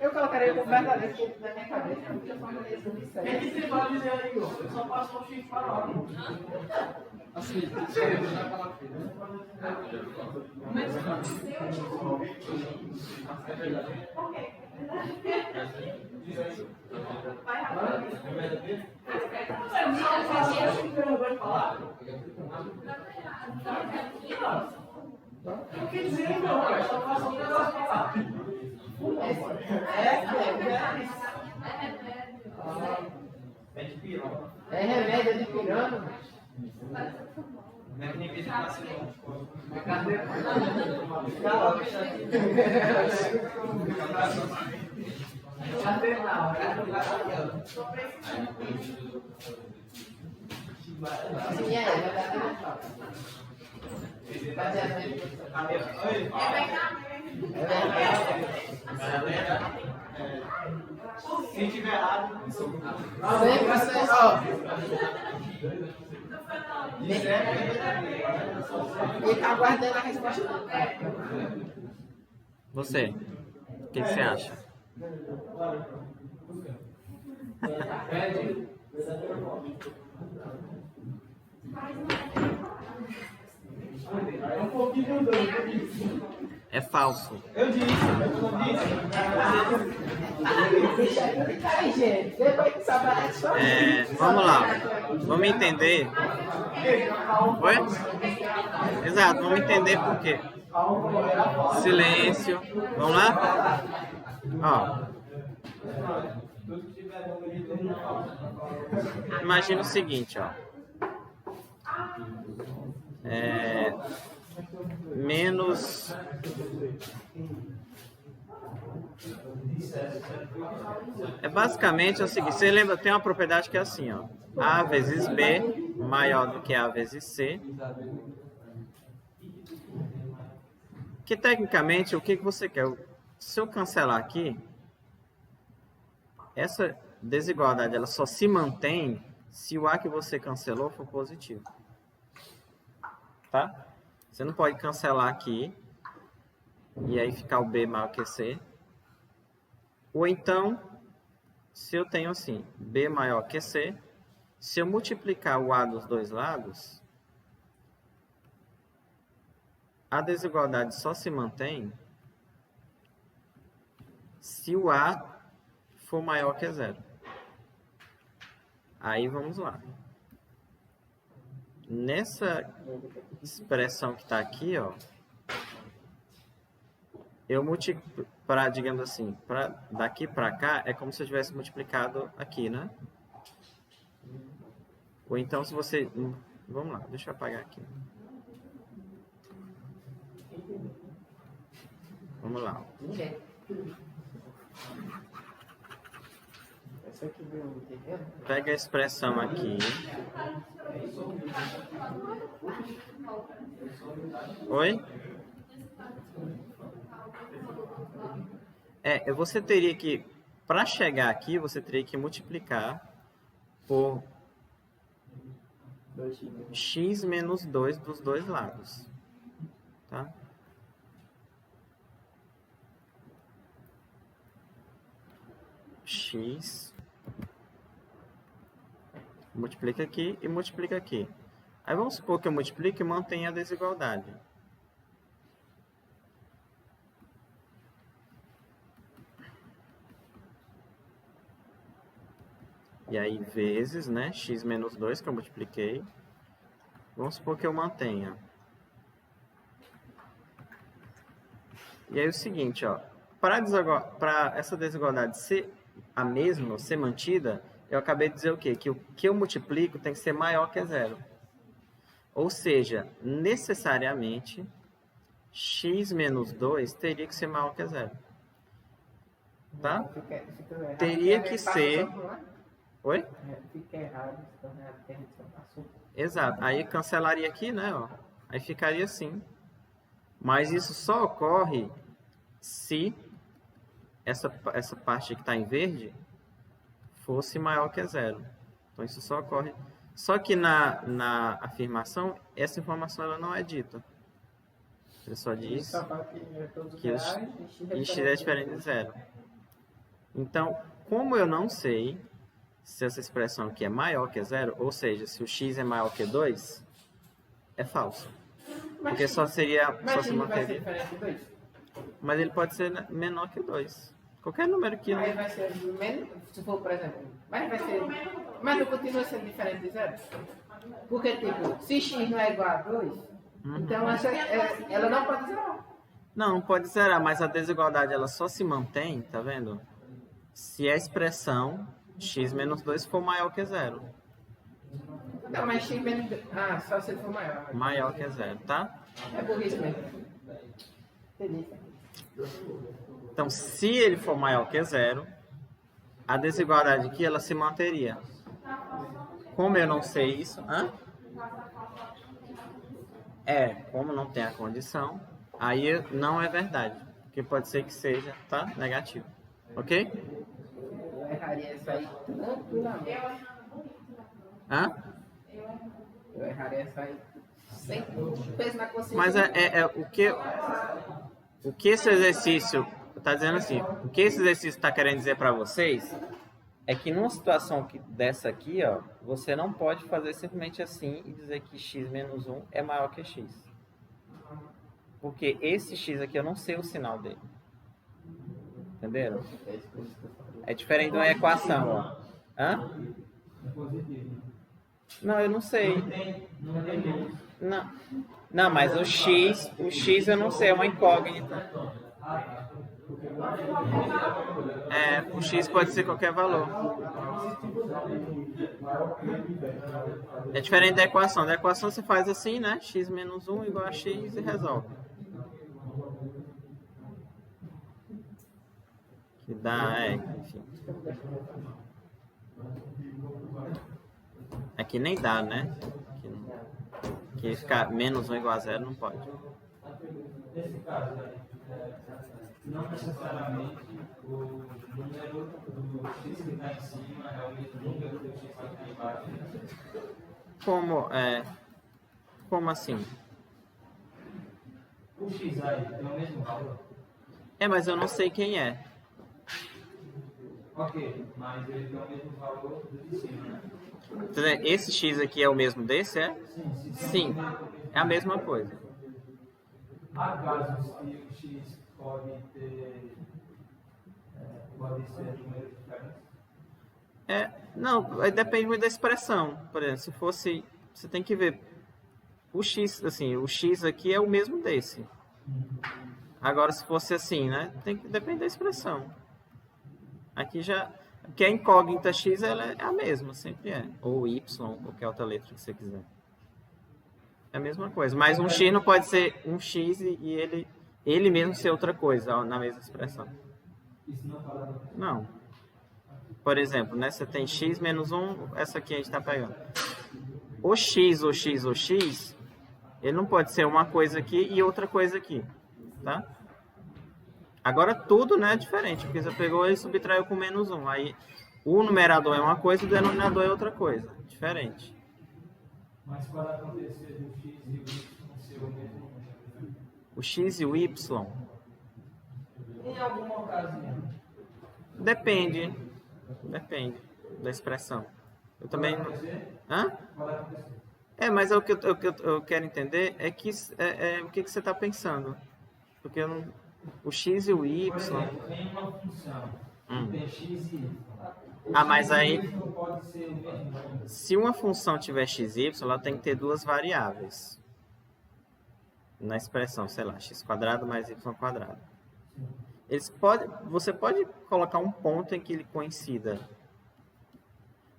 eu colocaria como verdadeiro na minha cabeça, porque eu só não conheço isso aí. O que você pode dizer aí, Igor? Eu só passo um X para lá. Assim, não quer dizer, então, eu só faço um negócio para lá. É remédio, é de pirâmide. Sim, é Se tiver errado, ele tá aguardando a resposta do cara. Você, o que você acha? é um pouquinho mudando. É falso. Eu disse, eu não disse. Aí, gente, depois que sabe a resposta. Vamos lá. Vamos entender. Oi? Exato, vamos entender por quê. Silêncio. Vamos lá? Ó. Imagina o seguinte, ó. Menos basicamente é o seguinte, você lembra, tem uma propriedade que é assim, ó, A vezes B maior do que A vezes C, que tecnicamente o que você quer? Se eu cancelar aqui, essa desigualdade ela só se mantém se o A que você cancelou for positivo, tá? Você não pode cancelar aqui e aí ficar o B maior que C. Ou então, se eu tenho assim, B maior que C, se eu multiplicar o A dos dois lados, a desigualdade só se mantém se o A for maior que zero. Aí vamos lá. Nessa expressão que está aqui, ó, eu multiplico, digamos assim, daqui para cá, é como se eu tivesse multiplicado aqui, né? Ou então, se você... Vamos lá, deixa eu apagar aqui. Vamos lá. Pega a expressão aqui. Oi? Você teria que, para chegar aqui, você teria que multiplicar por x menos 2 dos dois lados. Tá? X multiplica aqui e multiplica aqui. Aí vamos supor que eu multiplique e mantenha a desigualdade. E aí vezes, né, x menos 2 que eu multipliquei. Vamos supor que eu mantenha. E aí o seguinte, ó, para essa desigualdade ser a mesma, ser mantida, eu acabei de dizer o quê? Que o que eu multiplico tem que ser maior que zero. Ou seja, necessariamente, x menos 2 teria que ser maior que zero. Tá? Teria que ser... Oi? Fica errado, então a interrupção passou. Exato. Aí cancelaria aqui, né? Ó. Aí ficaria assim. Mas isso só ocorre se essa parte que está em verde fosse maior que zero. Então isso só ocorre. Só que na afirmação, essa informação ela não é dita. Ele só diz que x é diferente de zero. Então, como eu não sei se essa expressão aqui é maior que zero, ou seja, se o x é maior que 2, é falso. Porque só seria... Mas só se ele vai ser manteria. diferente de 2? Mas ele pode ser menor que 2. Qualquer número que... Aí vai ser menos, se for, por exemplo, mas vai ser, mas não continua sendo diferente de 0? Porque, tipo, se x não é igual a 2, então ela não pode zerar. Não pode zerar, mas a desigualdade ela só se mantém, tá vendo? Se a expressão x menos 2 for maior que 0. Não, mas x menos 2, só se ele for maior. Maior que 0, tá? É burrice mesmo. Entendi. Então, se ele for maior que 0, a desigualdade aqui ela se manteria. Como eu não sei isso... como não tem a condição, aí não é verdade. Porque pode ser que seja, tá? Negativo. Ok? Eu erraria isso aí tranquilamente. Eu erraria isso aí sem peso na consciência. Mas o que esse exercício está dizendo assim, o que esse exercício está querendo dizer para vocês é que numa situação dessa aqui, ó, você não pode fazer simplesmente assim e dizer que x menos 1 é maior que x. Porque esse x aqui eu não sei o sinal dele. Entenderam? É diferente de uma equação, ó. Não, eu não sei. Não, mas o x eu não sei, é uma incógnita. O x pode ser qualquer valor. É diferente da equação. Da equação você faz assim, né? X menos 1 igual a x e resolve. Que dá, enfim. Aqui nem dá, né? Que ficar menos 1 igual a 0 não pode. Nesse caso, não necessariamente o número do x que está em cima é o mesmo número do x que está embaixo. Como assim? O x aí tem o mesmo valor? Mas eu não sei quem é. Ok, mas ele tem o mesmo valor do de cima, né? Esse x aqui é o mesmo desse, é? Sim, é a mesma coisa. Há casos que o x pode ser números diferentes? Não, depende muito da expressão. Por exemplo, se fosse, você tem que ver o x, assim, o x aqui é o mesmo desse. Agora, se fosse assim, né? Depende da expressão. Aqui já, porque a incógnita x ela é a mesma, sempre é. Ou y, ou qualquer outra letra que você quiser. É a mesma coisa. Mas um x não pode ser um x e ele mesmo ser outra coisa na mesma expressão. Não. Por exemplo, né, você tem x menos 1, essa aqui a gente está pegando. O x, ele não pode ser uma coisa aqui e outra coisa aqui. Tá? Agora tudo, né, é diferente, porque você pegou e subtraiu com menos 1. Aí o numerador é uma coisa e o denominador é outra coisa. Diferente. Mas pode acontecer do x e o y ser o mesmo número. O x e o y? Em alguma ocasião. Depende da expressão. Eu também... Pode acontecer? Hã? Pode acontecer. Mas o que eu quero entender é que o que você está pensando. Porque eu não... O x e o y... Por exemplo, tem uma função que tem x e y. Mas aí... Não pode ser o mesmo número. Se uma função tiver x e y, ela tem que ter duas variáveis. Na expressão, sei lá, x² mais y². Você pode colocar um ponto em que ele coincida.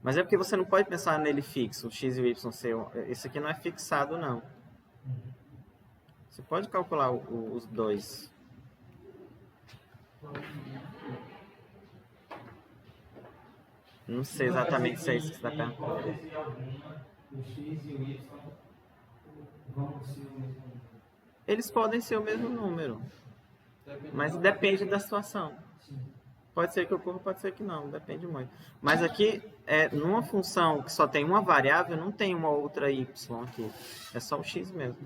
Mas é porque você não pode pensar nele fixo, o x e o y ser... Esse aqui não é fixado, não. Você pode calcular os dois. Não sei exatamente se é isso que você está perguntando. Hipótese alguma, o x e o y vão ser o mesmo número. Eles podem ser o mesmo número. Mas depende da situação. Pode ser que ocorra, pode ser que não, depende muito. Mas aqui, numa função que só tem uma variável, não tem uma outra y aqui. É só o x mesmo.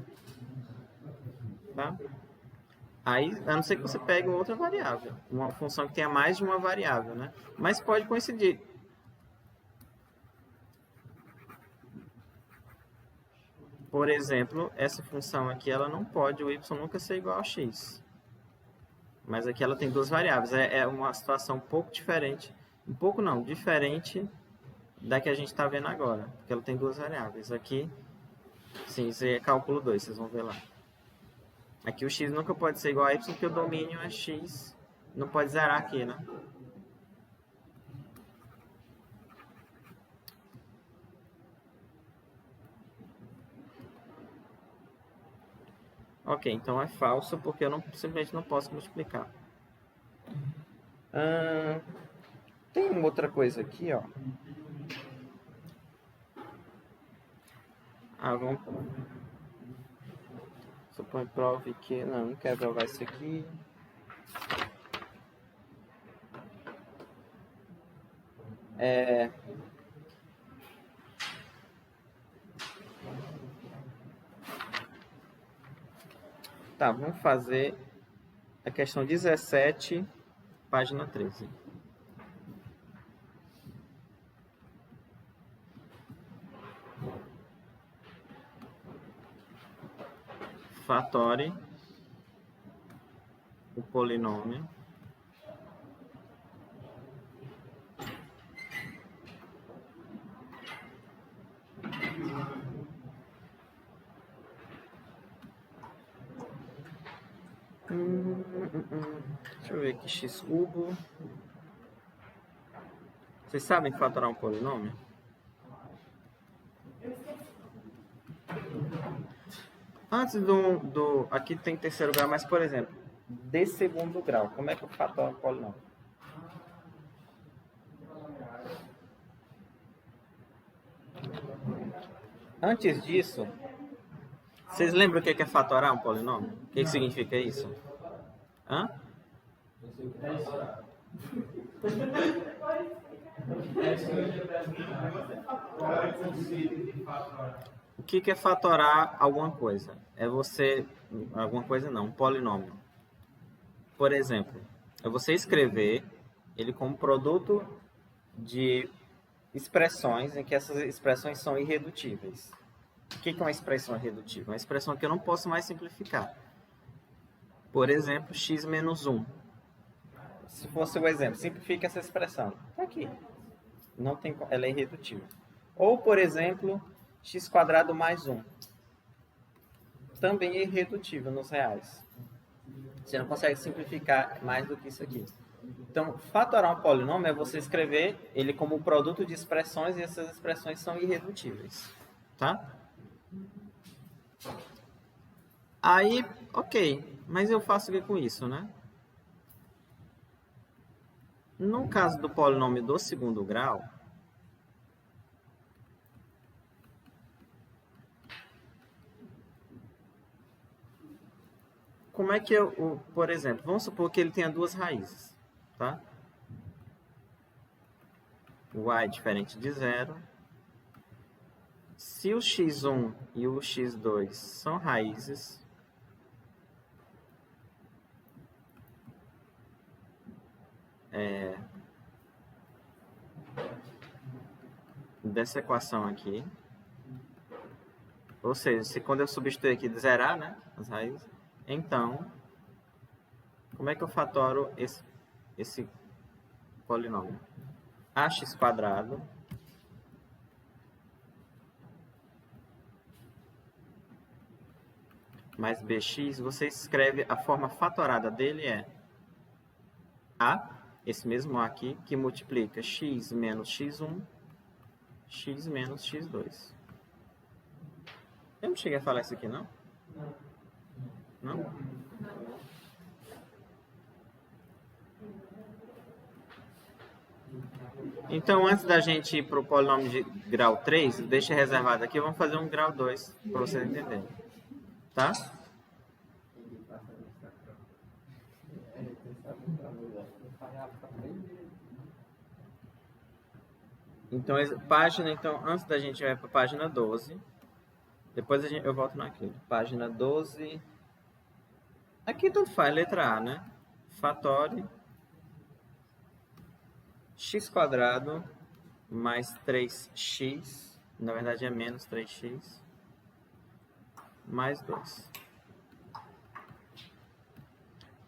Tá? Aí, a não ser que você pegue outra variável. Uma função que tenha mais de uma variável, né? Mas pode coincidir. Por exemplo, essa função aqui, ela não pode, o y nunca ser igual a x. Mas aqui ela tem duas variáveis. É uma situação um pouco diferente. Um pouco não, diferente da que a gente está vendo agora. Porque ela tem duas variáveis. Aqui, sim, isso é cálculo 2, vocês vão ver lá. Aqui o x nunca pode ser igual a y, porque o domínio é x. Não pode zerar aqui, né? Ok, então é falso porque eu simplesmente não posso multiplicar. Tem uma outra coisa aqui, ó. Vamos... Supõe prove que... Não quero provar isso aqui. Tá, vamos fazer a questão 17, página 13. Fatore o polinômio deixa eu ver aqui, x cubo. Vocês sabem fatorar um polinômio? Antes aqui tem terceiro grau, mas por exemplo, de segundo grau, como é que eu fatoro um polinômio? Antes disso, vocês lembram o que é fatorar um polinômio? O que significa isso? Hã? O que é fatorar alguma coisa? É você... Alguma coisa não, um polinômio. Por exemplo, é você escrever ele como produto de expressões em que essas expressões são irredutíveis. O que é uma expressão irredutível? Uma expressão que eu não posso mais simplificar. Por exemplo, x menos 1. Se fosse o exemplo, simplifique essa expressão. Está aqui. Não tem, ela é irredutível. Ou, por exemplo, x² mais 1. Também é irredutível nos reais. Você não consegue simplificar mais do que isso aqui. Então, fatorar um polinômio é você escrever ele como produto de expressões e essas expressões são irredutíveis. Tá? Aí, ok. Mas eu faço o que com isso, né? No caso do polinômio do segundo grau, como é que eu, por exemplo, vamos supor que ele tenha duas raízes, tá? O a é diferente de 0 Se o x1 e o x2 são raízes, dessa equação aqui, ou seja, se quando eu substituir aqui de zerar, né, as raízes, então, como é que eu fatoro esse polinômio? Ax² mais bx, você escreve a forma fatorada dele é a, esse mesmo a aqui, que multiplica x menos x1, x menos x2. Eu não cheguei a falar isso aqui, não? Não? Então, antes da gente ir para o polinômio de grau 3, deixa reservado aqui, vamos fazer um grau 2, para vocês entenderem. Tá? Então, página, então, antes da gente ir para a página 12, depois eu volto naquilo. Página 12. Aqui tanto faz, letra A, né? Fatore x² mais 3x, na verdade é menos 3x, mais 2.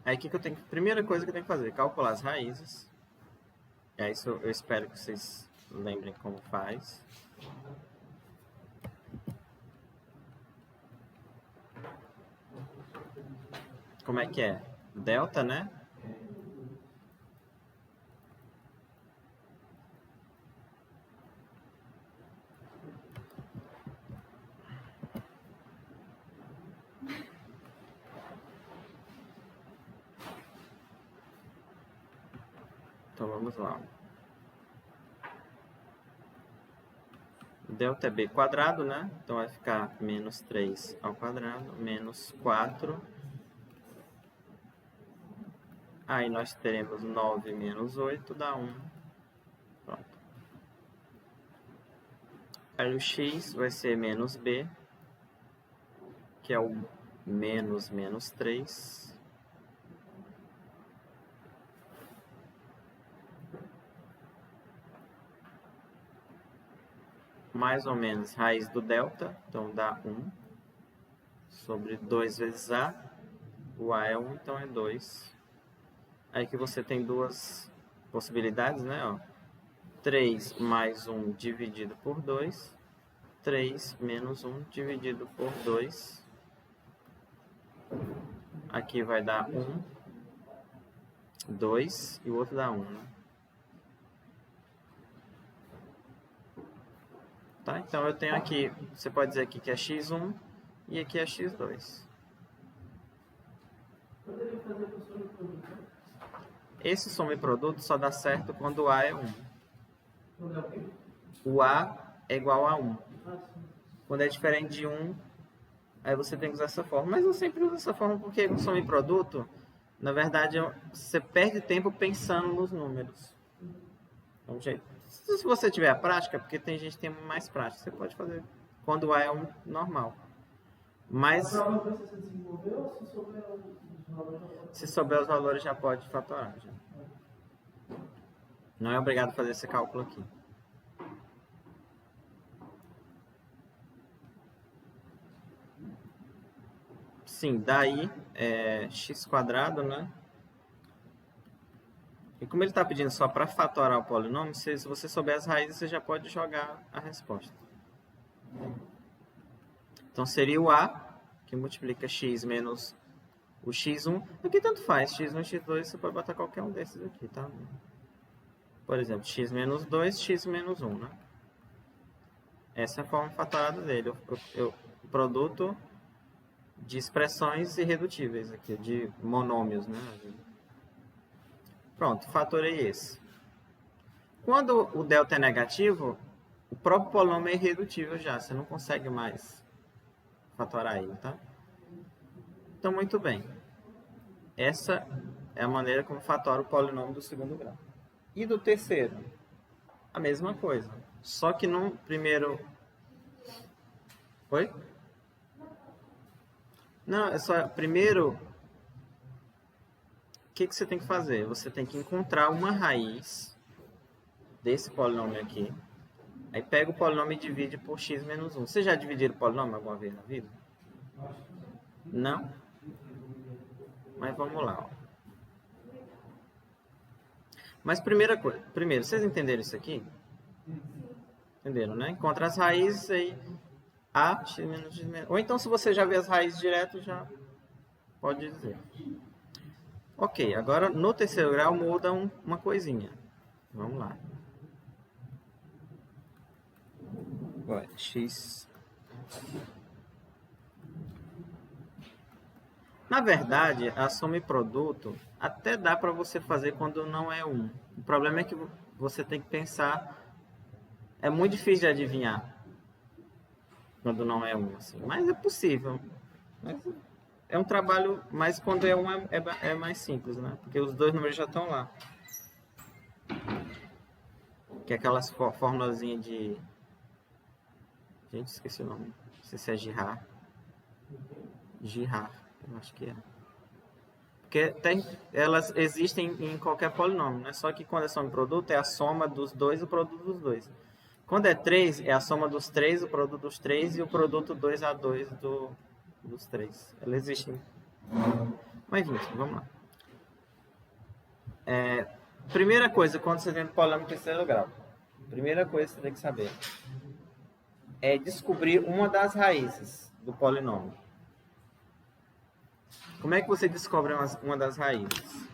Aí, que eu tenho que, primeira coisa que eu tenho que fazer, calcular as raízes. É isso, eu espero que vocês lembrem como faz. Como é que é? Delta, né? Então vamos lá. Delta é b², né? Então vai ficar menos 3² menos 4. Aí nós teremos 9 menos 8 dá 1. Pronto. Aí o x vai ser menos b, que é o menos 3. Mais ou menos raiz do delta, então dá 1 sobre 2 vezes a. O a é 1, então é 2. Aí que você tem duas possibilidades, né? Ó. 3 mais 1 dividido por 2. 3 menos 1 dividido por 2. Aqui vai dar 1, 2 e o outro dá 1, né? Tá? Então eu tenho aqui, você pode dizer aqui que é x1 e aqui é x2. Esse soma e produto só dá certo quando o A é 1. O A é igual a 1. Quando é diferente de 1, aí você tem que usar essa forma. Mas eu sempre uso essa forma porque com soma e produto, na verdade, você perde tempo pensando nos números. Então, se você tiver a prática, porque tem gente que tem mais prática, você pode fazer quando o A é 1 normal. Mas se souber os valores já pode fatorar. Já. Não é obrigado a fazer esse cálculo aqui. Sim, daí é x², né? E como ele está pedindo só para fatorar o polinômio, se você souber as raízes, você já pode jogar a resposta. Então seria o A, que multiplica x menos o x1. Aqui tanto faz, x1 e x2, você pode botar qualquer um desses aqui, tá? Por exemplo, x menos 2, x menos 1, né? Essa é a forma fatorada dele, o produto de expressões irredutíveis aqui, de monômios, né? Pronto, fatorei esse. Quando o delta é negativo, o próprio polinômio é irredutível já, você não consegue mais fatorar ele, tá? Então, muito bem. Essa é a maneira como fatora o polinômio do segundo grau. E do terceiro? A mesma coisa. Só que no primeiro Oi? Não, é só... Primeiro, o que você tem que fazer? Você tem que encontrar uma raiz desse polinômio aqui. Aí pega o polinômio e divide por x menos 1. Vocês já dividiram o polinômio alguma vez na vida? Não? Mas vamos lá. Ó. Mas primeiro, vocês entenderam isso aqui? Entenderam, né? Encontra as raízes aí. A, x menos x menos... Ou então, se você já vê as raízes direto, já pode dizer. Ok, agora no terceiro grau muda uma coisinha. Vamos lá. Vai, x. Na verdade, a soma e produto até dá para você fazer quando não é 1. O problema é que você tem que pensar... É muito difícil de adivinhar quando não é 1, assim. Mas é possível. Mas é um trabalho, mas quando é 1 é mais simples, né? Porque os dois números já estão lá. Que é aquelas formulazinhas de... Gente, esqueci o nome. Não sei se é Girard. Girard, eu acho que é. Porque elas existem em qualquer polinômio, né? Só que quando é soma e produto, é a soma dos dois e o produto dos dois. Quando é 3, é a soma dos 3, o produto dos 3 e o produto 2A2 dos 3. Elas existem. Mas, enfim, vamos lá. Primeira coisa, quando você tem um polinômio de terceiro grau, primeira coisa que você tem que saber é descobrir uma das raízes do polinômio. Como é que você descobre uma das raízes?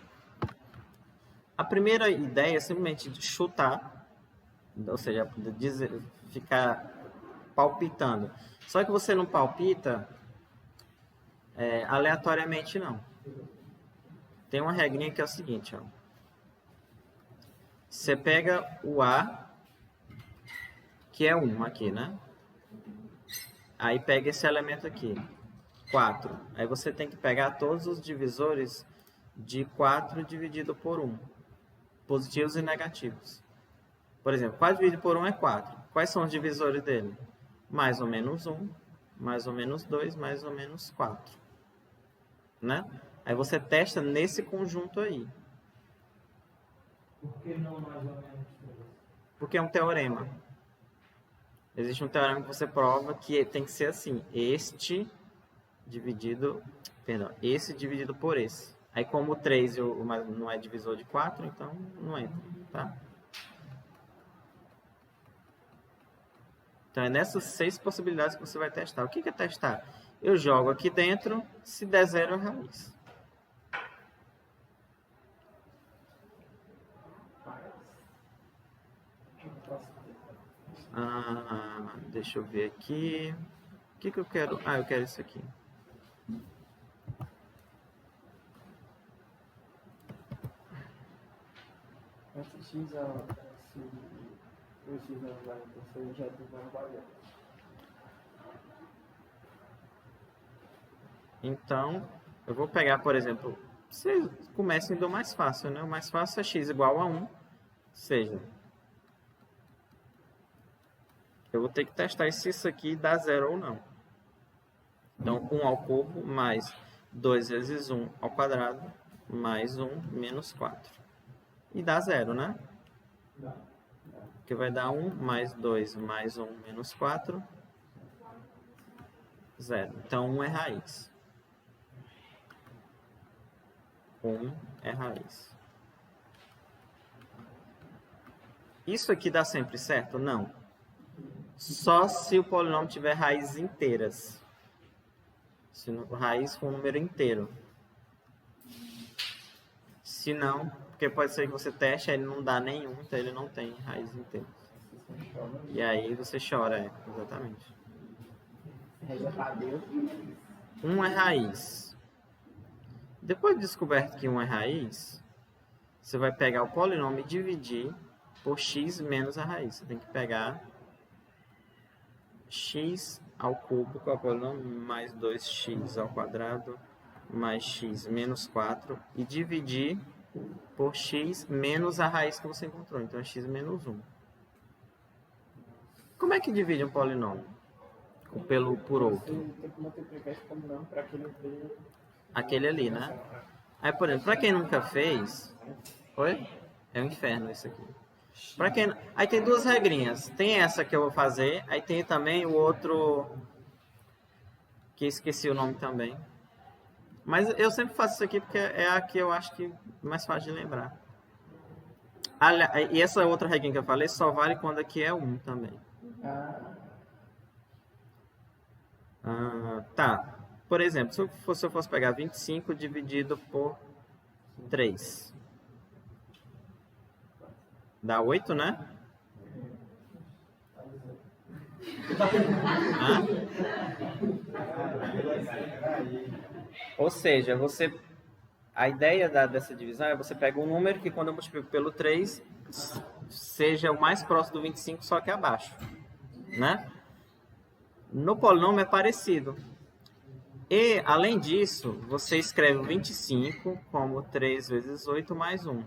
A primeira ideia é simplesmente chutar, ou seja, ficar palpitando. Só que você não palpita aleatoriamente, não. Tem uma regrinha que é o seguinte, ó. Você pega o A, que é 1 aqui, né? Aí pega esse elemento aqui, 4. Aí você tem que pegar todos os divisores de 4 dividido por 1. Positivos e negativos. Por exemplo, 4 dividido por 1 é 4. Quais são os divisores dele? Mais ou menos 1, mais ou menos 2, mais ou menos 4. Né? Aí você testa nesse conjunto aí. Por que não mais ou menos 2? Porque é um teorema. Existe um teorema que você prova que tem que ser assim. Esse dividido por esse. Aí como o 3 não é divisor de 4, então não entra. Tá? Então é nessas 6 possibilidades que você vai testar. O que é testar? Eu jogo aqui dentro, se der 0 é raiz. Deixa eu ver aqui. O que eu quero? Eu quero isso aqui. Esse x é o x não vai ser já vai variar. Então, eu vou pegar, por exemplo, vocês comecem do mais fácil, né? O mais fácil é x igual a 1, ou seja, eu vou ter que testar se isso aqui dá 0 ou não. Então, 1 ao cubo mais 2 vezes 1 ao quadrado mais 1 menos 4. E dá 0, né? Que vai dar 1 mais 2 mais 1 menos 4, 0. Então, 1 é raiz. 1 é raiz. Isso aqui dá sempre certo? Não. Só se o polinômio tiver raízes inteiras. Se a raiz for um número inteiro. Se não, porque pode ser que você teste, ele não dá nenhum, então ele não tem raiz inteira. E aí você chora, exatamente. 1 é raiz. Depois de descoberto que 1 é raiz, você vai pegar o polinômio e dividir por x menos a raiz. Você tem que pegar x ao cubo, que é o polinômio, mais 2x ao quadrado, mais x menos 4, e dividir por x menos a raiz que você encontrou. Então, é x menos 1. Como é que divide um polinômio? por outro. Você tem que multiplicar esse polinômio para aquele ali. Aquele ali, né? Aí, por exemplo, pra quem nunca fez... Oi? É um inferno isso aqui. Pra quem... Aí tem duas regrinhas. Tem essa que eu vou fazer, aí tem também o outro... Que esqueci o nome também. Mas eu sempre faço isso aqui porque é a que eu acho que é mais fácil de lembrar. E essa outra regrinha que eu falei só vale quando aqui é 1 também. Tá. Por exemplo, se eu fosse pegar 25 dividido por 3. Dá 8, né? Ou seja, a ideia dessa divisão é você pega um número que quando eu multiplico pelo 3 seja o mais próximo do 25, só que abaixo, né? No polinômio é parecido. E, além disso, você escreve o 25 como 3 vezes 8 mais 1.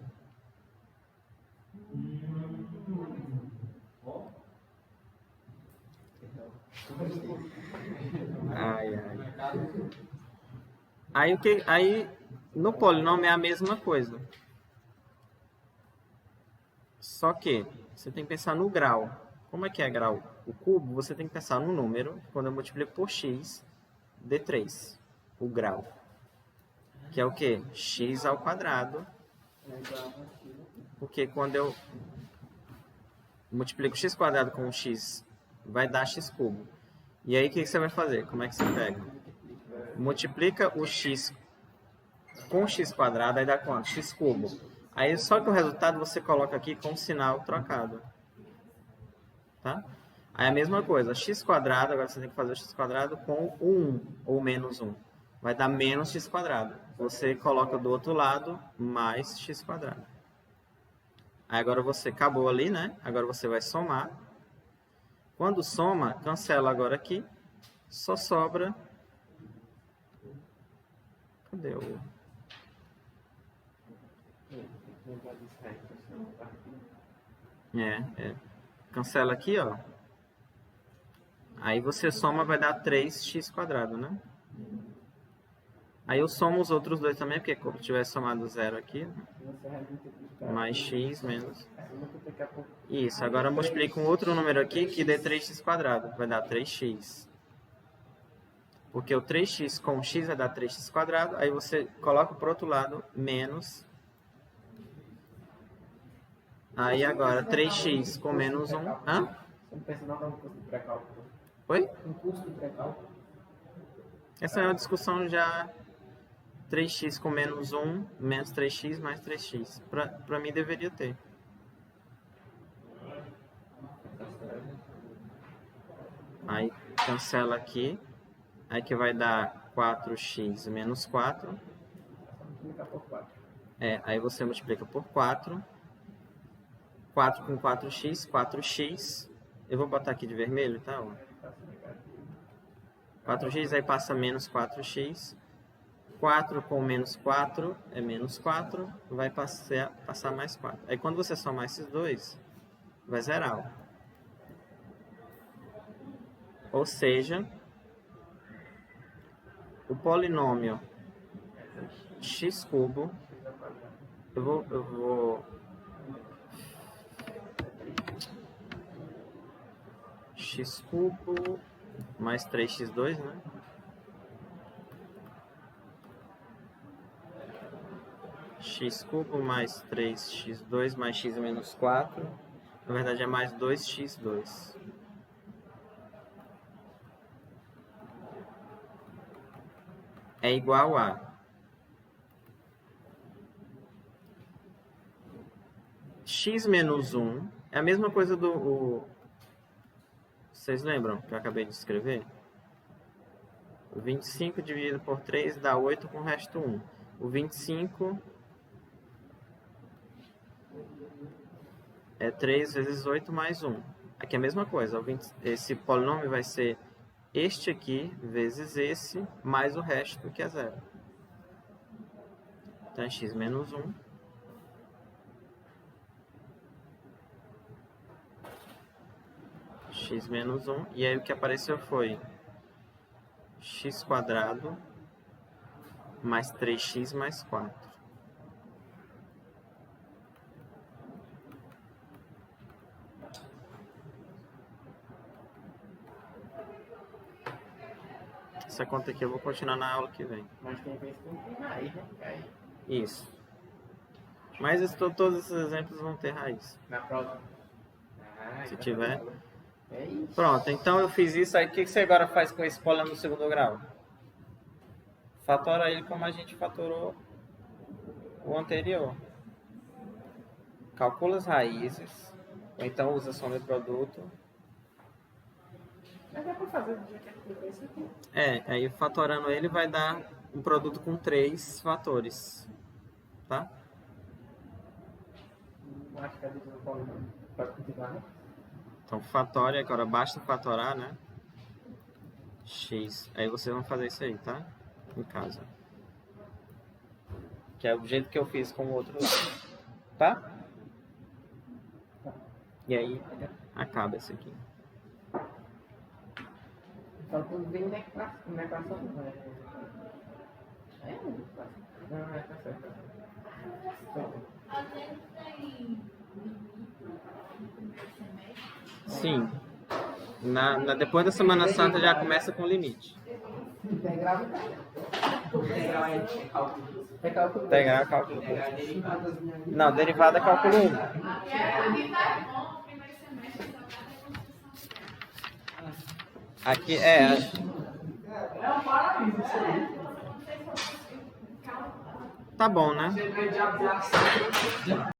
Aí no polinômio é a mesma coisa. Só que você tem que pensar no grau. Como é que é grau? O cubo, você tem que pensar no número. Quando eu multiplico por x, dê 3. O grau. Que é o quê? X ao quadrado. Porque quando eu multiplico x quadrado com x, vai dar x cubo. E aí o que você vai fazer? Como é que você pega? Multiplica o x com x quadrado, aí dá quanto? X cubo. Aí só que o resultado você coloca aqui com o sinal trocado. Tá? Aí a mesma coisa, x quadrado, agora você tem que fazer o x quadrado com o 1 ou menos 1. Vai dar menos x quadrado. Você coloca do outro lado mais x quadrado. Aí agora você acabou ali, né? Agora você vai somar. Quando soma, cancela agora aqui. Só sobra... Cadê o... Cancela aqui, ó. Aí você soma, vai dar 3x quadrado, né? Aí eu somo os outros dois também, porque como tivesse somado 0 aqui, mais x menos... Isso, agora eu multiplico um outro número aqui que dê 3x quadrado. Vai dar 3x. Porque o 3x com x vai dar 3x quadrado. Aí você coloca para o outro lado, menos... Aí agora 3x com menos 1... Hã? Você não pensa não no custo de pré-cálculo? Oi? Um custo de pré-cálculo? Essa é uma discussão já... 3x com menos 1, menos 3x mais 3x. Para mim deveria ter. Aí cancela aqui. Aí que vai dar 4x menos 4. Multiplicar por 4. Aí você multiplica por 4. 4 com 4x, 4x. Eu vou botar aqui de vermelho, tá? 4x, aí passa menos 4x. 4 com menos 4 é menos 4. Vai passar mais 4. Aí quando você somar esses dois, vai zerar. Ou seja, o polinômio x cubo, eu vou x cubo mais 3x2, né? X cubo mais 3x2 mais x menos 4. Na verdade é mais 2x2. É igual a x menos 1. É a mesma coisa do... Vocês lembram que eu acabei de escrever? O 25 dividido por 3 dá 8 com o resto 1. O 25 é 3 vezes 8 mais 1. Aqui é a mesma coisa. Esse polinômio vai ser este aqui vezes esse mais o resto que é 0. Então é x menos 1. x menos 1. E aí o que apareceu foi x² mais 3x mais 4. Essa conta aqui eu vou continuar na aula que vem. Mas tem vezes que não tem raiz, né? Aí, Isso. Mas todos esses exemplos vão ter raiz. na prova. Se tiver. É isso. Pronto, então eu fiz isso. Aí o que você agora faz com esse polinomial no segundo grau? Fatora ele como a gente fatorou o anterior. Calcula as raízes. Ou então usa soma e produto. Mas é pra fazer do jeito que eu fiz isso aqui. Aí fatorando ele vai dar um produto com 3 fatores. Tá? Acho que a gente não pode continuar, né? Então fatora, agora basta fatorar, né? X. Aí vocês vão fazer isso aí, tá? Em casa. Que é o jeito que eu fiz com o outro lado. Tá? E aí acaba esse aqui. Só tudo bem na equação, não é? É, não, tá certo. A gente tem limite no primeiro semestre. Sim. Depois da Semana Santa já começa com limite. Integral é cálculo. Integrar cálculo. Não, derivada é cálculo 1. E aí, tá bom, no primeiro semestre, só vai ter construção. Aqui Tá bom, né?